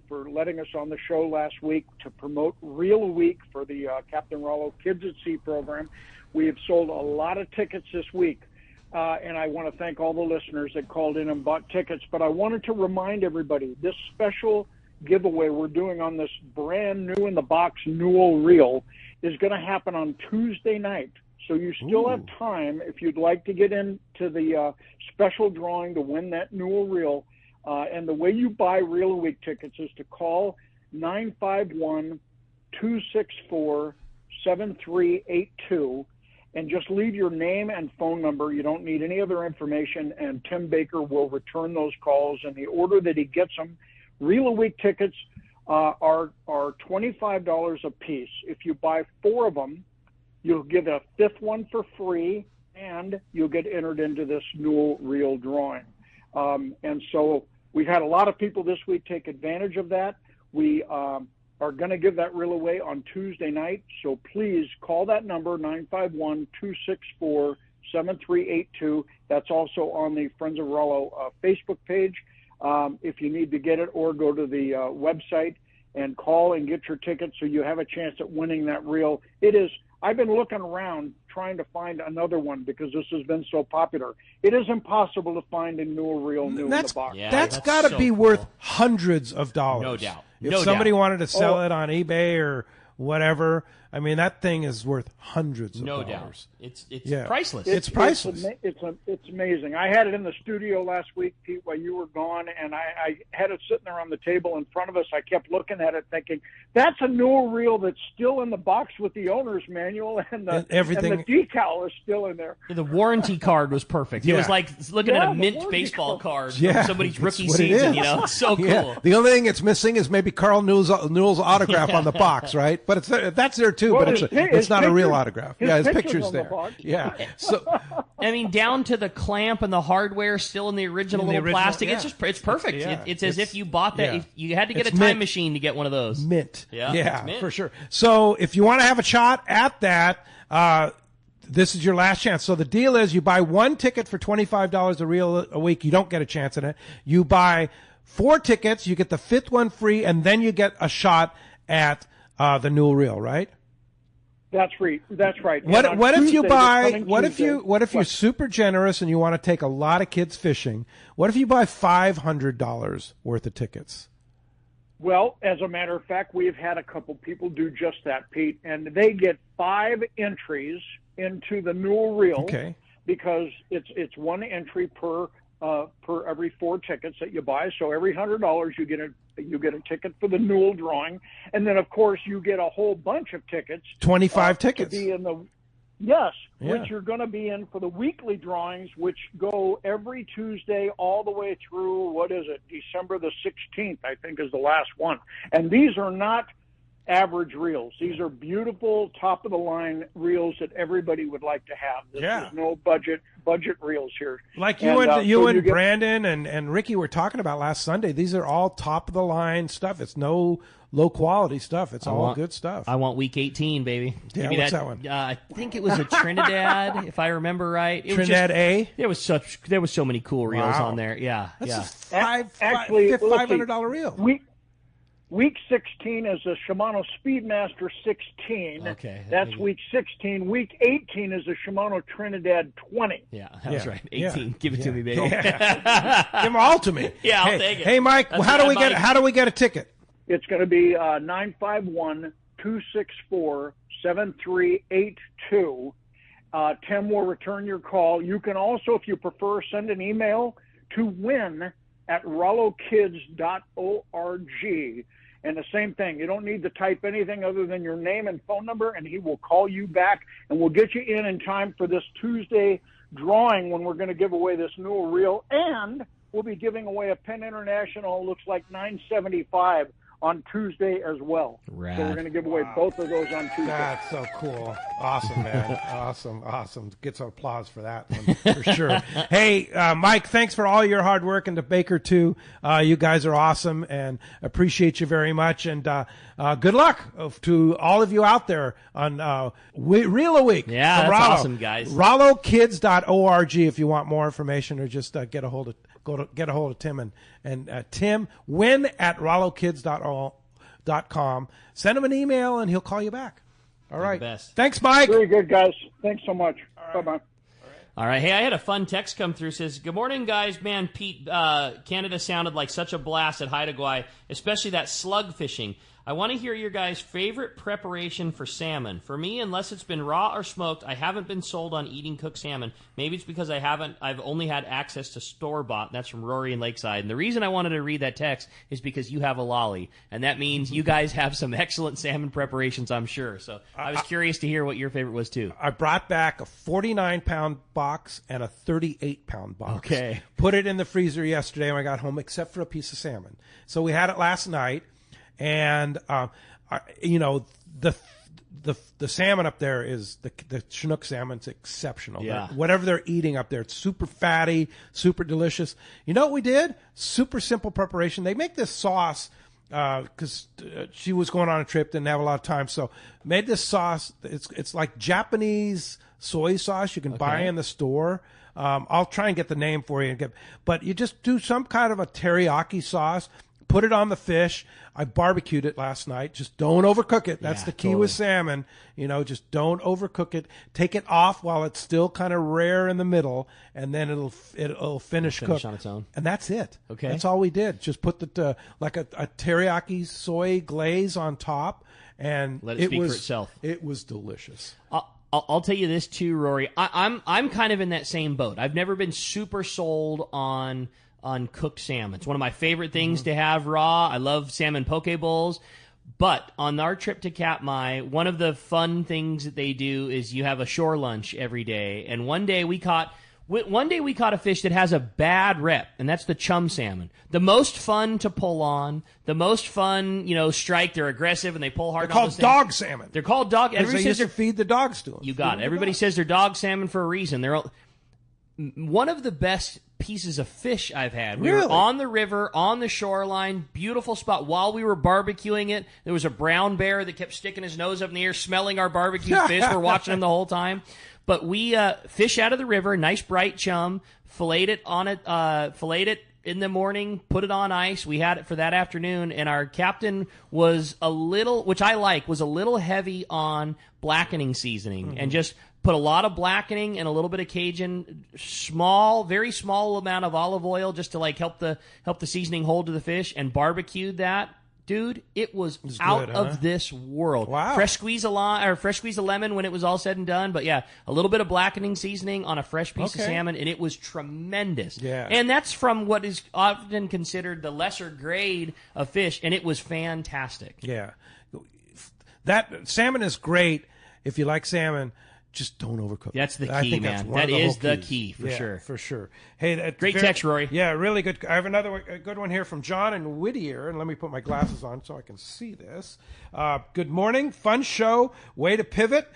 for letting us on the show last week to promote Reel a Week for the Captain Rollo Kids at Sea program. We have sold a lot of tickets this week. And I want to thank all the listeners that called in and bought tickets. But I wanted to remind everybody, this special giveaway we're doing on this brand new in the box Newell reel is going to happen on Tuesday night. So you still have time if you'd like to get into the special drawing to win that Newell reel. And the way you buy Reel a Week tickets is to call 951-264-7382 and just leave your name and phone number. You don't need any other information, and Tim Baker will return those calls in the order that he gets them. Reel a Week tickets are $25 a piece. If you buy 4 of them, you'll get a 5th one for free, and you'll get entered into this Newell reel drawing. And so we've had a lot of people this week take advantage of that. We are going to give that reel away on Tuesday night, so please call that number, 951-264-7382. That's also on the Friends of Rollo Facebook page. If you need to get it, or go to the website and call and get your tickets so you have a chance at winning that reel. I've been looking around trying to find another one because this has been so popular. It is impossible to find a new reel in the box. Yeah, that's got to be worth hundreds of dollars. No doubt. If somebody wanted to sell it on eBay or whatever, I mean, that thing is worth hundreds of dollars. No doubt. It's priceless. It's priceless. It's amazing. I had it in the studio last week, Pete, while you were gone, and I had it sitting there on the table in front of us. I kept looking at it thinking, that's a new reel that's still in the box with the owner's manual, and the decal is still in there. The warranty card was perfect. It was like looking at a mint baseball card from somebody's rookie season. It's so cool. The only thing it's missing is maybe Carl Newell's autograph on the box, right? But that's there too. But it's not a real autograph. His picture's there. Yeah. So, I mean, down to the clamp and the hardware still in the original plastic. Yeah. It's perfect. Yeah. It's as if you bought that. Yeah. You had to get a time machine to get one of those. Mint. Yeah, mint. For sure. So if you want to have a shot at that, this is your last chance. So the deal is you buy one ticket for $25 a reel a week. You don't get a chance at it. You buy 4 tickets. You get the 5th one free, and then you get a shot at the Newell reel, right? That's right. That's right. What if you buy? What if you're super generous and you want to take a lot of kids fishing? What if you buy $500 worth of tickets? Well, as a matter of fact, we've had a couple people do just that, Pete, and they get 5 entries into the Newell reel. Okay. Because it's one entry per every 4 tickets that you buy. So every $100 you get a ticket for the Newell drawing, and then of course you get a whole bunch of tickets. 25 tickets. To be in which you're going to be in for the weekly drawings, which go every Tuesday all the way through December the 16th, I think is the last one. And these are not average reels. These are beautiful, top of the line reels that everybody would like to have. There's no budget reels here. Like you and Brandon and Ricky were talking about last Sunday. These are all top of the line stuff. It's no low quality stuff. It's all good stuff. I want week 18, baby. Yeah, what's that one? I think it was a Trinidad, if I remember right. Trinidad A. There was so many cool reels on there. Yeah, that's a $500 reel. Week 16 is a Shimano Speedmaster 16. Okay. That's week 16. Week 18 is a Shimano Trinidad 20. Yeah, that was right. 18. Give it to me, baby. Give them all to me. Yeah, I'll take it. Hey, Mike, how do we get a ticket? It's going to be 951-264-7382. Tim will return your call. You can also, if you prefer, send an email to win@rollokids.org. And the same thing, you don't need to type anything other than your name and phone number, and he will call you back, and we'll get you in time for this Tuesday drawing when we're going to give away this Newell reel, and we'll be giving away a Penn International, looks like $975 on Tuesday as well. Rad. So we're going to give away both of those on Tuesday. That's so cool. Awesome, man. Awesome. Get some applause for that one, for sure. Hey, Mike, thanks for all your hard work, and to Baker, too. You guys are awesome, and appreciate you very much. And good luck to all of you out there on Reel a Week. Yeah, that's awesome, guys. RolloKids.org if you want more information, or just get a hold of Tim and Tim, win@RolloKids.com. Send him an email and he'll call you back. All right. Thanks, Mike. Very good, guys. Thanks so much. Bye-bye. All right. Hey, I had a fun text come through. Says, good morning, guys. Man, Pete, Canada sounded like such a blast at Haida Gwaii, especially that slug fishing. I want to hear your guys' favorite preparation for salmon. For me, unless it's been raw or smoked, I haven't been sold on eating cooked salmon. Maybe it's because I've only had access to store-bought. That's from Rory and Lakeside. And the reason I wanted to read that text is because you have a lolly. And that means you guys have some excellent salmon preparations, I'm sure. So I was curious to hear what your favorite was, too. I brought back a 49-pound box and a 38-pound box. Okay. Put it in the freezer yesterday when I got home, except for a piece of salmon. So we had it last night. And, the salmon up there is the Chinook salmon's exceptional. Yeah. Whatever they're eating up there, it's super fatty, super delicious. You know what we did? Super simple preparation. They make this sauce, cause she was going on a trip, didn't have a lot of time. So made this sauce. It's like Japanese soy sauce you can buy in the store. I'll try and get the name for you but you just do some kind of a teriyaki sauce. put it on the fish. I barbecued it last night. Just don't overcook it. That's the key with salmon. Just don't overcook it. Take it off while it's still kind of rare in the middle, and then it'll finish cook on its own. And that's it. Okay, that's all we did. Just put the like a teriyaki soy glaze on top, and let it speak for itself. It was delicious. I'll tell you this too, Rory. I'm kind of in that same boat. I've never been super sold on cooked salmon. It's one of my favorite things to have raw. I love salmon poke bowls. But on our trip to Katmai, one of the fun things that they do is you have a shore lunch every day. And one day we caught a fish that has a bad rep, and that's the chum salmon. The most fun to pull on, the most fun, strike. They're aggressive and they pull hard. They're called dog salmon. They're called dog. Everybody says they feed the dogs to them. You got it. Everybody says they're dog salmon for a reason. They're one of the best pieces of fish I've had. We were on the river, on the shoreline, beautiful spot. While we were barbecuing it, there was a brown bear that kept sticking his nose up in the air, smelling our barbecue fish. We're watching him the whole time. But we fish out of the river, nice bright chum, filleted it in the morning, put it on ice. We had it for that afternoon, and our captain was a little, which I like, was a little heavy on blackening seasoning, and just put a lot of blackening and a little bit of Cajun, very small amount of olive oil just to like help the seasoning hold to the fish, and barbecued that. Dude, it was out good, of this world. Wow. Fresh squeeze of lemon when it was all said and done. But yeah, a little bit of blackening seasoning on a fresh piece of salmon, and it was tremendous. Yeah. And that's from what is often considered the lesser grade of fish, and it was fantastic. Yeah. That salmon is great if you like salmon. Just don't overcook. That's the key, I think man. That is the key for sure. For sure. Hey, great text, Rory. Yeah, really good. I have a good one here from John in Whittier, and let me put my glasses on so I can see this. Good morning, fun show. Way to pivot.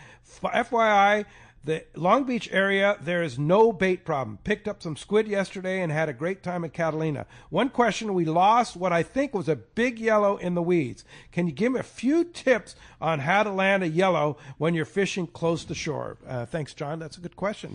FYI, the Long Beach area, there is no bait problem. Picked up some squid yesterday and had a great time at Catalina. One question, we lost what I think was a big yellow in the weeds. Can you give me a few tips on how to land a yellow when you're fishing close to shore? Thanks, John. That's a good question,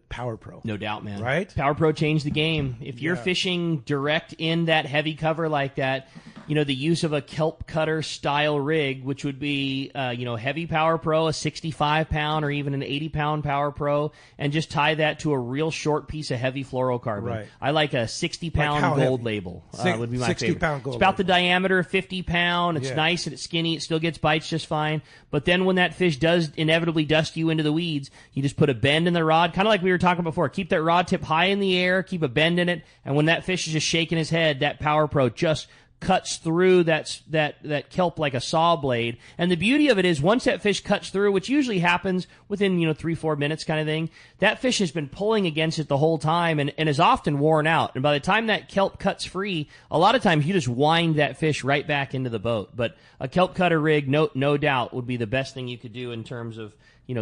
Power Pro. No doubt, man. Right? Power Pro changed the game. If you're fishing direct in that heavy cover like that, the use of a kelp cutter style rig, which would be, heavy Power Pro, a 65-pound or even an 80-pound Power Pro, and just tie that to a real short piece of heavy fluorocarbon. Right. I like a 60-pound gold label. Would be my favorite. 60-pound gold It's about label. the diameter of 50-pound. It's nice and it's skinny. It still gets bites just fine. But then when that fish does inevitably dust you into the weeds, you just put a bend in the rod, kind of like we were talking before. Keep that rod tip high in the air, keep a bend in it, and when that fish is just shaking his head, that Power Pro just cuts through that kelp like a saw blade. And the beauty of it is once that fish cuts through, which usually happens within 3-4 minutes kind of thing, that fish has been pulling against it the whole time and is often worn out. And by the time that kelp cuts free, a lot of times you just wind that fish right back into the boat. But a kelp cutter rig, no doubt, would be the best thing you could do in terms of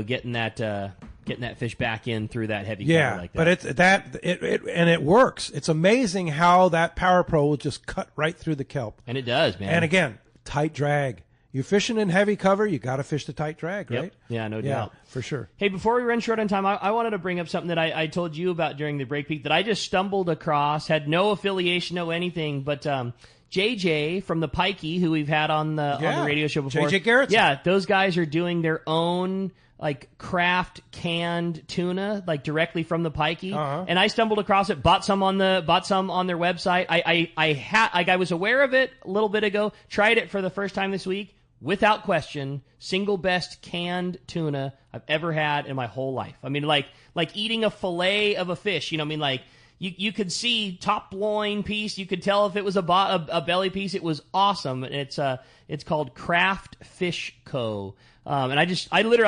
getting that fish back in through that heavy cover like that. But it works. It's amazing how that Power Pro will just cut right through the kelp. And it does, man. And again, tight drag. You're fishing in heavy cover, you got to fish the tight drag, right? Yep. Yeah, no doubt. For sure. Hey, before we run short on time, I wanted to bring up something that I told you about during the break peak that I just stumbled across, had no affiliation, no anything, but JJ from the Pikey, who we've had on the radio show before. JJ Garrett. Yeah, those guys are doing their own craft canned tuna, directly from the Pikey. And I stumbled across it, bought some on their website. I was aware of it a little bit ago, tried it for the first time this week. Without question, single best canned tuna I've ever had in my whole life. I mean, like eating a fillet of a fish. You could see top loin piece. You could tell if it was a belly piece. It was awesome. It's called Craft Fish Co. And I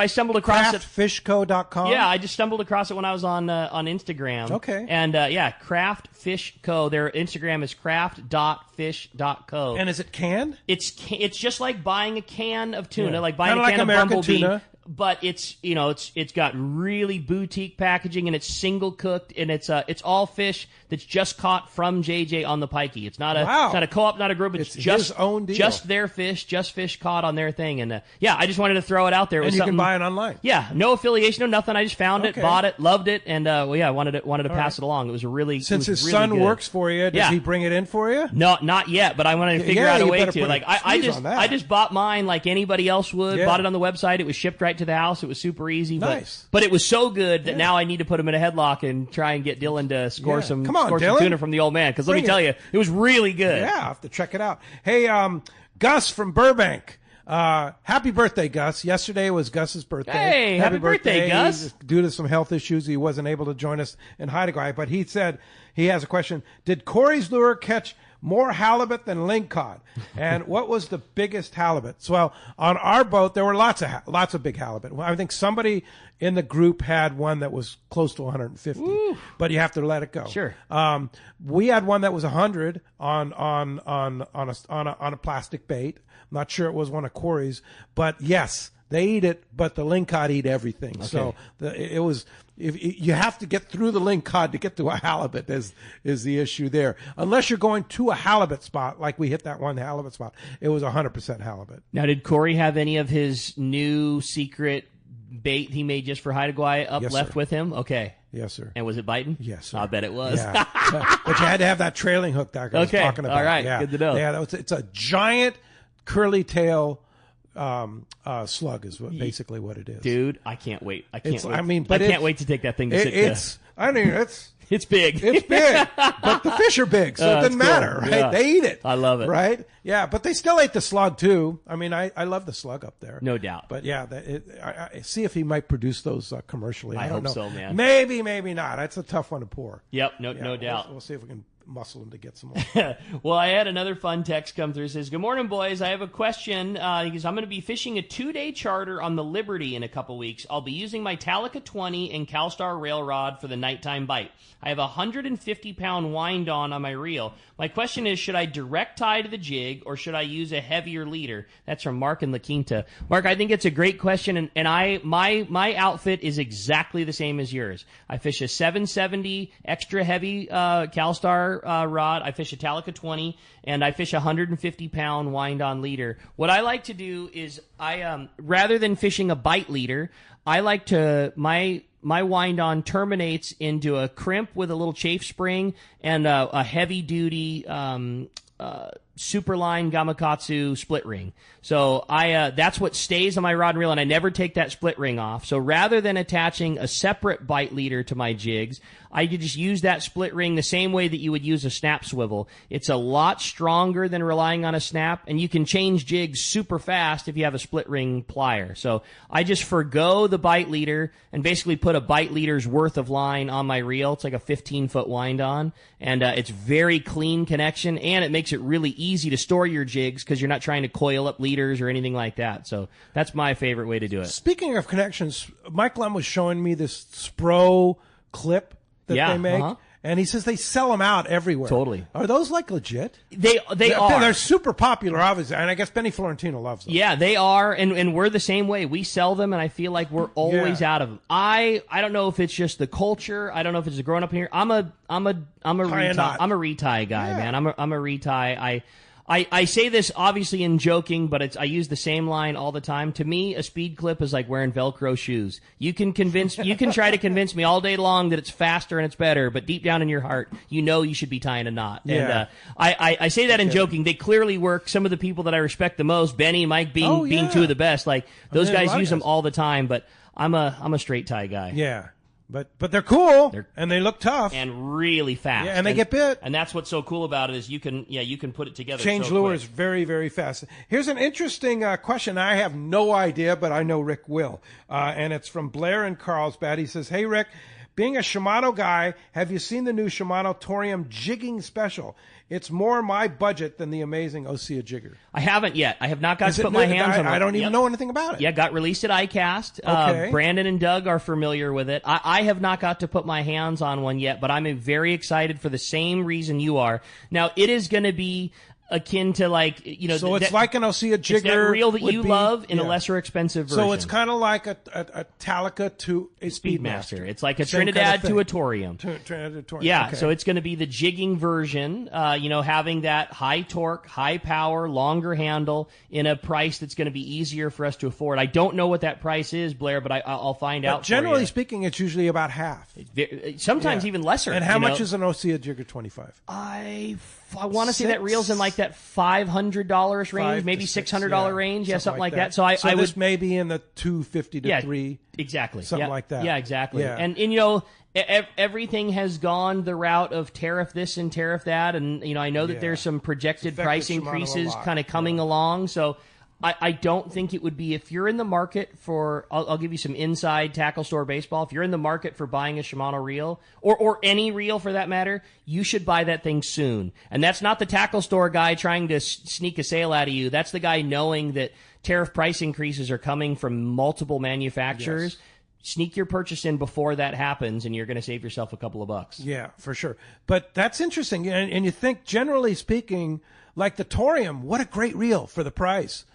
stumbled across it. Craftfishco.com? Yeah, I just stumbled across it when I was on Instagram. Okay. And Craft Fish Co. Their Instagram is craft.fish.co. And is it canned? It's just like buying a can of tuna, like buying Kinda a can like of American Bumblebee. tuna. but it's got really boutique packaging, and it's single cooked, and it's all fish that's just caught from JJ on the pikey. It's not a co-op, not a group. It's just his own deal. Just their fish, just fish caught on their thing. And I just wanted to throw it out there. And you can buy it online. Yeah, no affiliation, no nothing. I just found it, bought it, loved it, and I wanted to pass it along. It was since his really son good. works for you. Does he bring it in for you? No, not yet, but I wanted to figure out a way to. Like I just bought mine like anybody else would. Yeah. Bought it on the website. It was shipped right to the house. It was super easy. Nice. But it was so good that now I need to put him in a headlock and try and get Dylan to score some tuna from the old man. Because let me tell you, it was really good. Yeah, I'll have to check it out. Hey, Gus from Burbank. Happy birthday, Gus. Yesterday was Gus's birthday. Hey, happy birthday, Gus. Due to some health issues, he wasn't able to join us in Haida Gwaii, but he said he has a question. Did Corey's lure catch more halibut than lingcod? And what was the biggest halibut? So, well, on our boat, there were lots of big halibut. I think somebody in the group had one that was close to 150, but you have to let it go. Sure. We had one that was 100 on a plastic bait. I'm not sure it was one of Corey's, but yes, they eat it, but the lingcod eat everything. Okay. So it was. If you have to get through the lingcod to get to a halibut is the issue there. Unless you're going to a halibut spot, like we hit that one halibut spot, it was 100% halibut. Now, did Corey have any of his new secret bait he made just for Haida Gwaii left with him? Okay. Yes, sir. And was it biting? Yes, sir. I bet it was. Yeah. But you had to have that trailing hook that I was talking about. All right. Yeah. Good to know. Yeah, it's a giant curly tail slug is basically what it is. Dude, I can't wait. I can't wait to take that thing to It's big. It's big, but the fish are big, so it doesn't matter, right? Yeah. They eat it. I love it. Right? Yeah, but they still ate the slug, too. I mean, I love the slug up there. No doubt. But, yeah, I see if he might produce those commercially. I don't know. So, man. Maybe not. That's a tough one to pour. Yep, no doubt. We'll see if we can muscle him to get some more. Well, I had another fun text come through. It says, "Good morning, boys. I have a question. He goes, I'm going to be fishing a 2-day charter on the Liberty in a couple weeks. I'll be using my Talica 20 and CalStar rail rod for the nighttime bite. I have a 150-pound wind on my reel. My question is, should I direct tie to the jig or should I use a heavier leader?" That's from Mark in La Quinta. Mark, I think it's a great question, and my outfit is exactly the same as yours. I fish a 770 extra heavy CalStar rod. I fish a Talica 20, and I fish a 150-pound wind-on leader. What I like to do is rather than fishing a bite leader, I like to my wind-on terminates into a crimp with a little chafe spring and a heavy-duty Superline Gamakatsu split ring. So that's what stays on my rod and reel, and I never take that split ring off. So rather than attaching a separate bite leader to my jigs, I could just use that split ring the same way that you would use a snap swivel. It's a lot stronger than relying on a snap, and you can change jigs super fast if you have a split ring plier. So I just forgo the bite leader and basically put a bite leader's worth of line on my reel. It's like a 15-foot wind on, and it's very clean connection, and it makes it really easy to store your jigs because you're not trying to coil up leaders or anything like that. So that's my favorite way to do it. Speaking of connections, Mike Lem was showing me this Spro clip that they make. And he says they sell them out everywhere. Totally. Are those like legit? They are. They're super popular, obviously, and I guess Benny Florentino loves them. Yeah, they are, and we're the same way. We sell them, and I feel like we're always out of them. I don't know if it's just the culture. I don't know if it's the growing up here. I'm a retie guy, man. I'm a retie. I say this obviously in joking, but I use the same line all the time. To me, a speed clip is like wearing Velcro shoes. You can try to convince me all day long that it's faster and it's better, but deep down in your heart, you know you should be tying a knot. Yeah. And I say that in joking. They clearly work. Some of the people that I respect the most, Benny, Mike being two of the best, like those guys use them all the time. But I'm a straight tie guy. Yeah. But they're cool, and they look tough. And really fast. Yeah, and they get bit. And that's what's so cool about it is you can put it together. Change lures very, very fast. Here's an interesting question. I have no idea, but I know Rick will. And it's from Blair in Carlsbad. He says, "Hey, Rick, being a Shimano guy, have you seen the new Shimano Torium jigging special? It's more my budget than the amazing Osea jigger." I haven't yet. I have not got to put my hands on it. I don't even know anything about it. Yeah, got released at iCast. Okay. Brandon and Doug are familiar with it. I have not got to put my hands on one yet, but I'm very excited for the same reason you are. Now, it is going to be akin to like, So it's like an Osea jigger. It's that reel that you love in a yeah. lesser expensive version. So it's kind of like a Talica to a Speedmaster. It's like a Same Trinidad kind of to a Torium. Trinidad to Torium. Yeah, okay. so it's going to be the jigging version, having that high torque, high power, longer handle in a price that's going to be easier for us to afford. I don't know what that price is, Blair, but I'll find out. Generally speaking, it's usually about half. Sometimes even lesser. And how much is an Osea jigger 25? I want to say that reel's in like that $500 range, maybe $600 range, something like that. So I this may be in the $250 to $300. Exactly. Something like that. Yeah, exactly. Yeah. And everything has gone the route of tariff this and tariff that, and I know that there's some projected price increases kind of coming along. So I don't think it would be, if you're in the market for, I'll give you some inside tackle store baseball. If you're in the market for buying a Shimano reel, or any reel for that matter, you should buy that thing soon. And that's not the tackle store guy trying to sneak a sale out of you. That's the guy knowing that tariff price increases are coming from multiple manufacturers. Yes. Sneak your purchase in before that happens, and you're going to save yourself a couple of bucks. Yeah, for sure. But that's interesting. And you think, generally speaking, like the Torium, what a great reel for the price.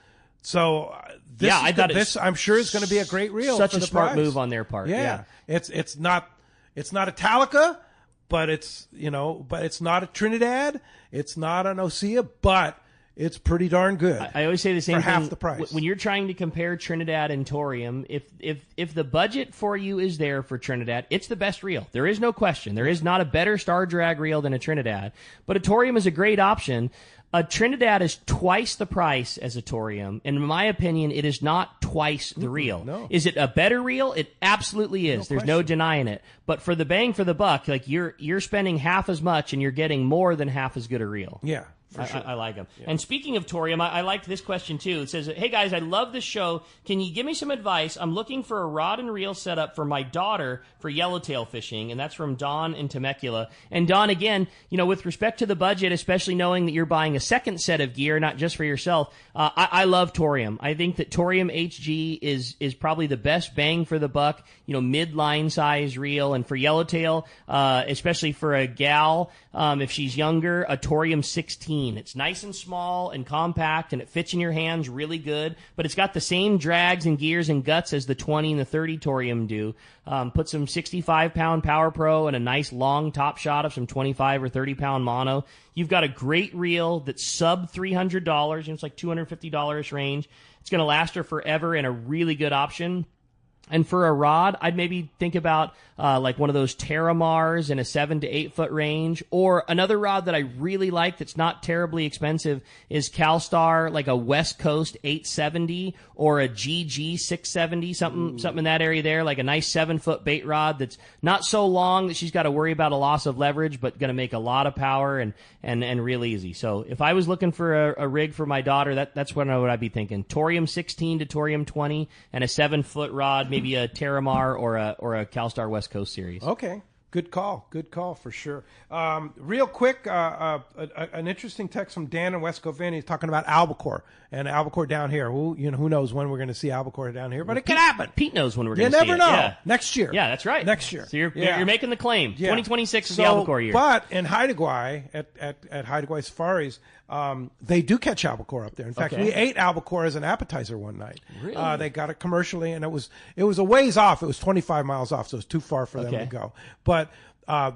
So this I'm sure is going to be a great reel. Such for a the smart price. move on their part. Yeah. It's not a Talica, but it's not a Trinidad, it's not an Osea, but it's pretty darn good. I always say the same for thing. Half the price. When you're trying to compare Trinidad and Torium, if the budget for you is there for Trinidad, it's the best reel. There is no question. There is not a better star drag reel than a Trinidad, but a Torium is a great option. A Trinidad is twice the price as a Torium. In my opinion, it is not twice the reel. No. Is it a better reel? It absolutely is. There's no denying it. But for the bang for the buck, like you're spending half as much and you're getting more than half as good a reel. Yeah. For sure. I like them. Yeah. And speaking of Torium, I liked this question too. It says, "Hey guys, I love this show. Can you give me some advice? I'm looking for a rod and reel setup for my daughter for yellowtail fishing." And that's from Don in Temecula. And Don, again, with respect to the budget, especially knowing that you're buying a second set of gear, not just for yourself, I love Torium. I think that Torium HG is probably the best bang for the buck, mid-line size reel. And for yellowtail, especially for a gal, if she's younger, a Torium 16. It's nice and small and compact, and it fits in your hands really good, but it's got the same drags and gears and guts as the 20 and the 30 Torium do. Put some 65-pound Power Pro and a nice long top shot of some 25 or 30-pound mono. You've got a great reel that's sub $300. It's like $250 range. It's going to last her forever and a really good option. And for a rod, I'd maybe think about like one of those Terramars in a 7 to 8 foot range, or another rod that I really like that's not terribly expensive is CalStar, like a West Coast 870 or a GG 670, something in that area there, like a nice 7 foot bait rod that's not so long that she's got to worry about a loss of leverage, but going to make a lot of power and real easy. So if I was looking for a rig for my daughter, that's what I'd be thinking. Torium 16 to Torium 20 and a 7 foot rod, maybe a Terramar or a CalStar West Coast series. Okay. Good call for sure. Real quick, an interesting text from Dan in West Covina. He's talking about albacore and albacore down here. Who knows when we're going to see albacore down here, but it can happen. Pete knows when we're going to see it. You never know. Yeah. Next year. Yeah, that's right. Next year. So you're making the claim. Yeah. 2026 is the albacore year. But in Haida Gwaii, at Haida Gwaii Safaris, they do catch albacore up there. In fact, we ate albacore as an appetizer one night. Really? They got it commercially, and it was a ways off. It was 25 miles off, so it was too far for them to go. But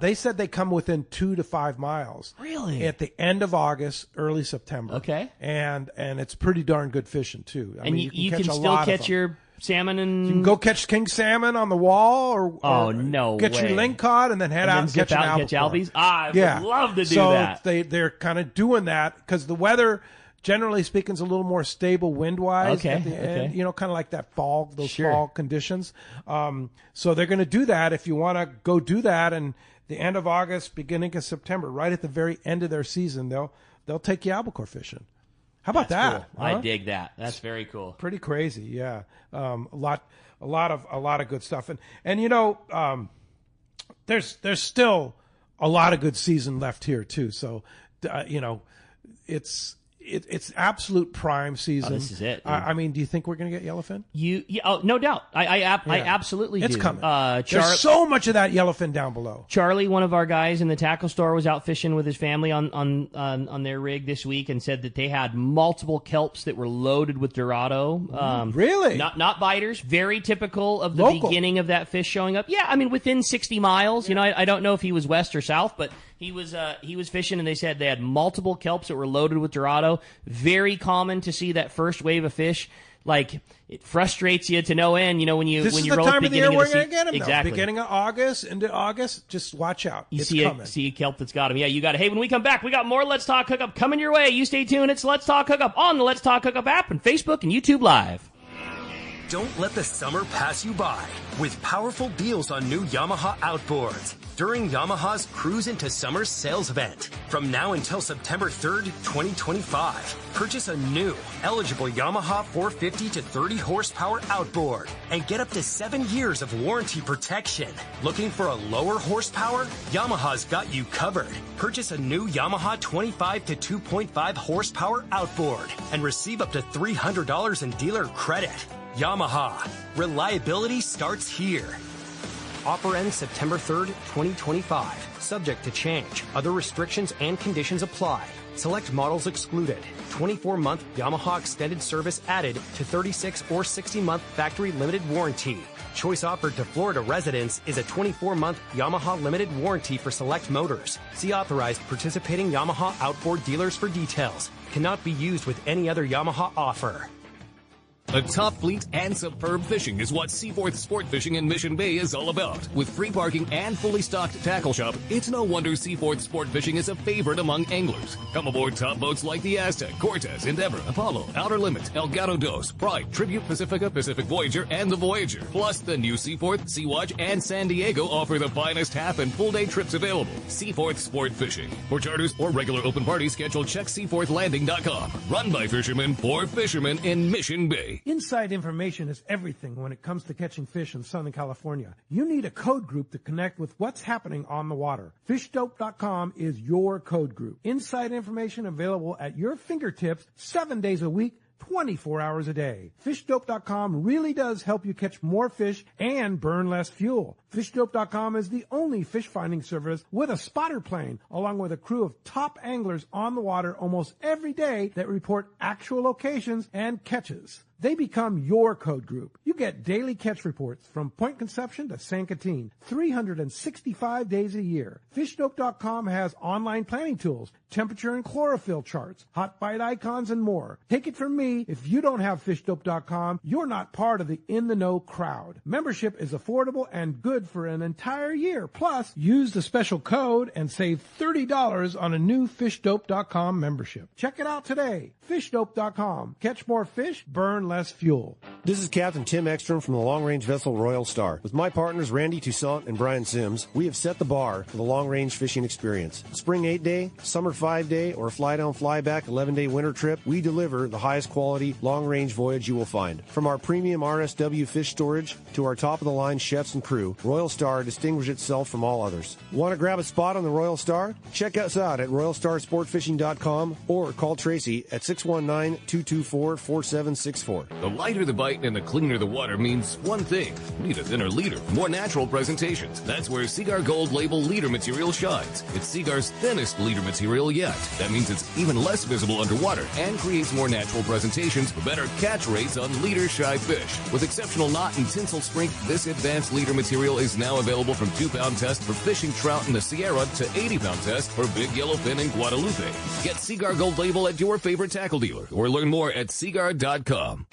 they said they come within 2 to 5 miles. Really? At the end of August, early September. Okay. And it's pretty darn good fishing too. I mean, you can still catch your salmon and you can go catch king salmon on the wall, or no get way. your ling cod and then head out and catch an albacore. Catch albies. I would love to do that. So they're kind of doing that because the weather, generally speaking, is a little more stable wind-wise at the end, kind of like that fall, those fall conditions. So they're going to do that. If you want to go do that, and the end of August, beginning of September, right at the very end of their season, they'll take you albacore fishing. How about that? Cool. I dig that. That's very cool. Pretty crazy, yeah. A lot of good stuff, and there's still a lot of good season left here too. So, it's it's absolute prime season. Oh, this is it. I mean, do you think we're going to get yellowfin? Oh, no doubt. I absolutely do. It's coming. There's so much of that yellowfin down below. Charlie, one of our guys in the tackle store, was out fishing with his family on their rig this week and said that they had multiple kelps that were loaded with Dorado. Really? Not biters. Very typical of the beginning of that fish showing up. Yeah, I mean, within 60 miles. Yeah. I don't know if he was west or south, but he was fishing, and they said they had multiple kelps that were loaded with Dorado. Very common to see that first wave of fish. Like, it frustrates you to no end, when you this roll is the at time the of the year beginning we're of the going to get them. Exactly. Beginning of August into August, just watch out. You it's coming. See a kelp that's got them. Yeah, you got it. Hey, when we come back, we got more Let's Talk Hookup coming your way. You stay tuned. It's Let's Talk Hookup on the Let's Talk Hookup app and Facebook and YouTube Live. Don't let the summer pass you by with powerful deals on new Yamaha outboards during Yamaha's Cruise into Summer sales event. From now until September 3rd, 2025, purchase a new, eligible Yamaha 450 to 30 horsepower outboard and get up to 7 years of warranty protection. Looking for a lower horsepower? Yamaha's got you covered. Purchase a new Yamaha 25 to 2.5 horsepower outboard and receive up to $300 in dealer credit. Yamaha. Reliability starts here. Offer ends September 3rd, 2025. Subject to change. Other restrictions and conditions apply. Select models excluded. 24-month Yamaha extended service added to 36 or 60-month factory limited warranty. Choice offered to Florida residents is a 24-month Yamaha limited warranty for select motors. See authorized participating Yamaha outboard dealers for details. Cannot be used with any other Yamaha offer. A top fleet and superb fishing is what Seaforth Sport Fishing in Mission Bay is all about. With free parking and fully stocked tackle shop, it's no wonder Seaforth Sport Fishing is a favorite among anglers. Come aboard top boats like the Aztec, Cortez, Endeavor, Apollo, Outer Limits, El Gato Dos, Pride, Tribute, Pacifica, Pacific Voyager, and the Voyager. Plus, the new Seaforth, Sea-Watch, and San Diego offer the finest half and full day trips available. Seaforth Sport Fishing. For charters or regular open parties, schedule checkseaforthlanding.com. Run by fishermen for fishermen in Mission Bay. Inside information is everything when it comes to catching fish in Southern California. You need a code group to connect with what's happening on the water. FishDope.com is your code group. Inside information available at your fingertips 7 days a week, 24 hours a day. FishDope.com really does help you catch more fish and burn less fuel. FishDope.com is the only fish finding service with a spotter plane, along with a crew of top anglers on the water almost every day that report actual locations and catches. They become your code group. You get daily catch reports from Point Conception to San Catine, 365 days a year. FishDope.com has online planning tools, temperature and chlorophyll charts, hot bite icons, and more. Take it from me, if you don't have FishDope.com, you're not part of the in-the-know crowd. Membership is affordable and good for an entire year. Plus, use the special code and save $30 on a new FishDope.com membership. Check it out today. FishDope.com. Catch more fish, burn less fuel. This is Captain Tim Ekstrom from the long-range vessel Royal Star. With my partners Randy Toussaint and Brian Sims, we have set the bar for the long-range fishing experience. Spring 8-day, summer 5-day, or fly-down, fly-back 11-day winter trip, we deliver the highest quality long-range voyage you will find. From our premium RSW fish storage to our top-of-the-line chefs and crew, Royal Star distinguishes itself from all others. Want to grab a spot on the Royal Star? Check us out at RoyalStarSportFishing.com or call Tracy at 619-224-4764. The lighter the bite and the cleaner the water means one thing. Need a thinner leader, more natural presentations. That's where Seaguar Gold Label leader material shines. It's Seaguar's thinnest leader material yet. That means it's even less visible underwater and creates more natural presentations for better catch rates on leader-shy fish. With exceptional knot and tinsel strength, this advanced leader material is now available from 2-pound test for fishing trout in the Sierra to 80-pound test for big yellowfin in Guadalupe. Get Seaguar Gold Label at your favorite tackle dealer or learn more at Seaguar.com.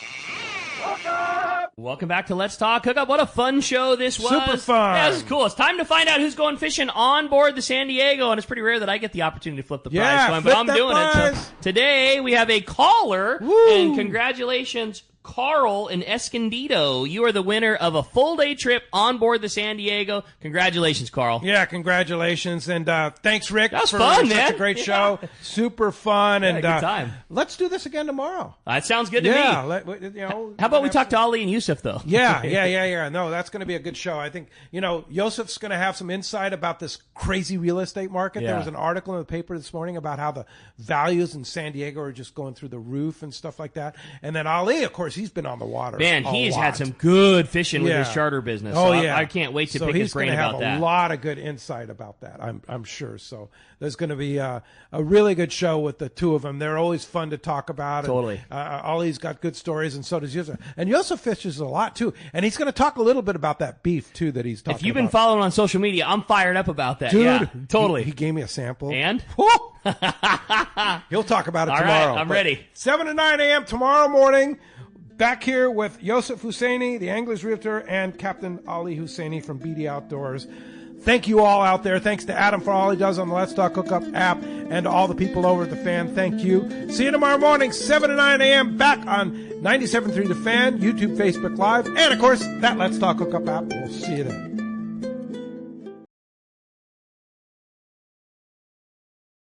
Welcome back to Let's Talk Hookup. What a fun show this was. Super fun. Yeah, this is cool. It's time to find out who's going fishing on board the San Diego, and it's pretty rare that I get the opportunity to flip the prize coin, but I'm doing it. So today we have a caller, and congratulations, Carl in Escondido. You are the winner of a full-day trip on board the San Diego. Congratulations, Carl. Yeah, congratulations. And thanks, Rick, that was for fun, such man. a great show. Super fun. Yeah, and good time. Let's do this again tomorrow. That sounds good to me. How about we talk to Ali and Yusuf, though? Yeah. No, that's going to be a good show. I think, Yusuf's going to have some insight about this crazy real estate market. Yeah. There was an article in the paper this morning about how the values in San Diego are just going through the roof and stuff like that. And then Ali, of course, he's been on the water. Man, he's had some good fishing with his charter business. Oh, so yeah. I can't wait to pick his brain about that. He's going to have a lot of good insight about that, I'm sure. So there's going to be a really good show with the two of them. They're always fun to talk about. Totally. Ali's got good stories, and so does Yusuf. And Yusuf fishes a lot, too. And he's going to talk a little bit about that beef, too, that he's talking about. If you've been following on social media, I'm fired up about that. Dude, yeah, totally. He gave me a sample. And? He'll talk about it All tomorrow. right, I'm ready. 7 to 9 a.m. tomorrow morning. Back here with Yusuf Husseini, the Anglers Realtor, and Captain Ali Husseini from BD Outdoors. Thank you all out there. Thanks to Adam for all he does on the Let's Talk Hookup app, and to all the people over at The Fan. Thank you. See you tomorrow morning, 7 to 9 a.m. back on 97.3 The Fan, YouTube, Facebook Live, and, of course, that Let's Talk Hookup app. We'll see you then.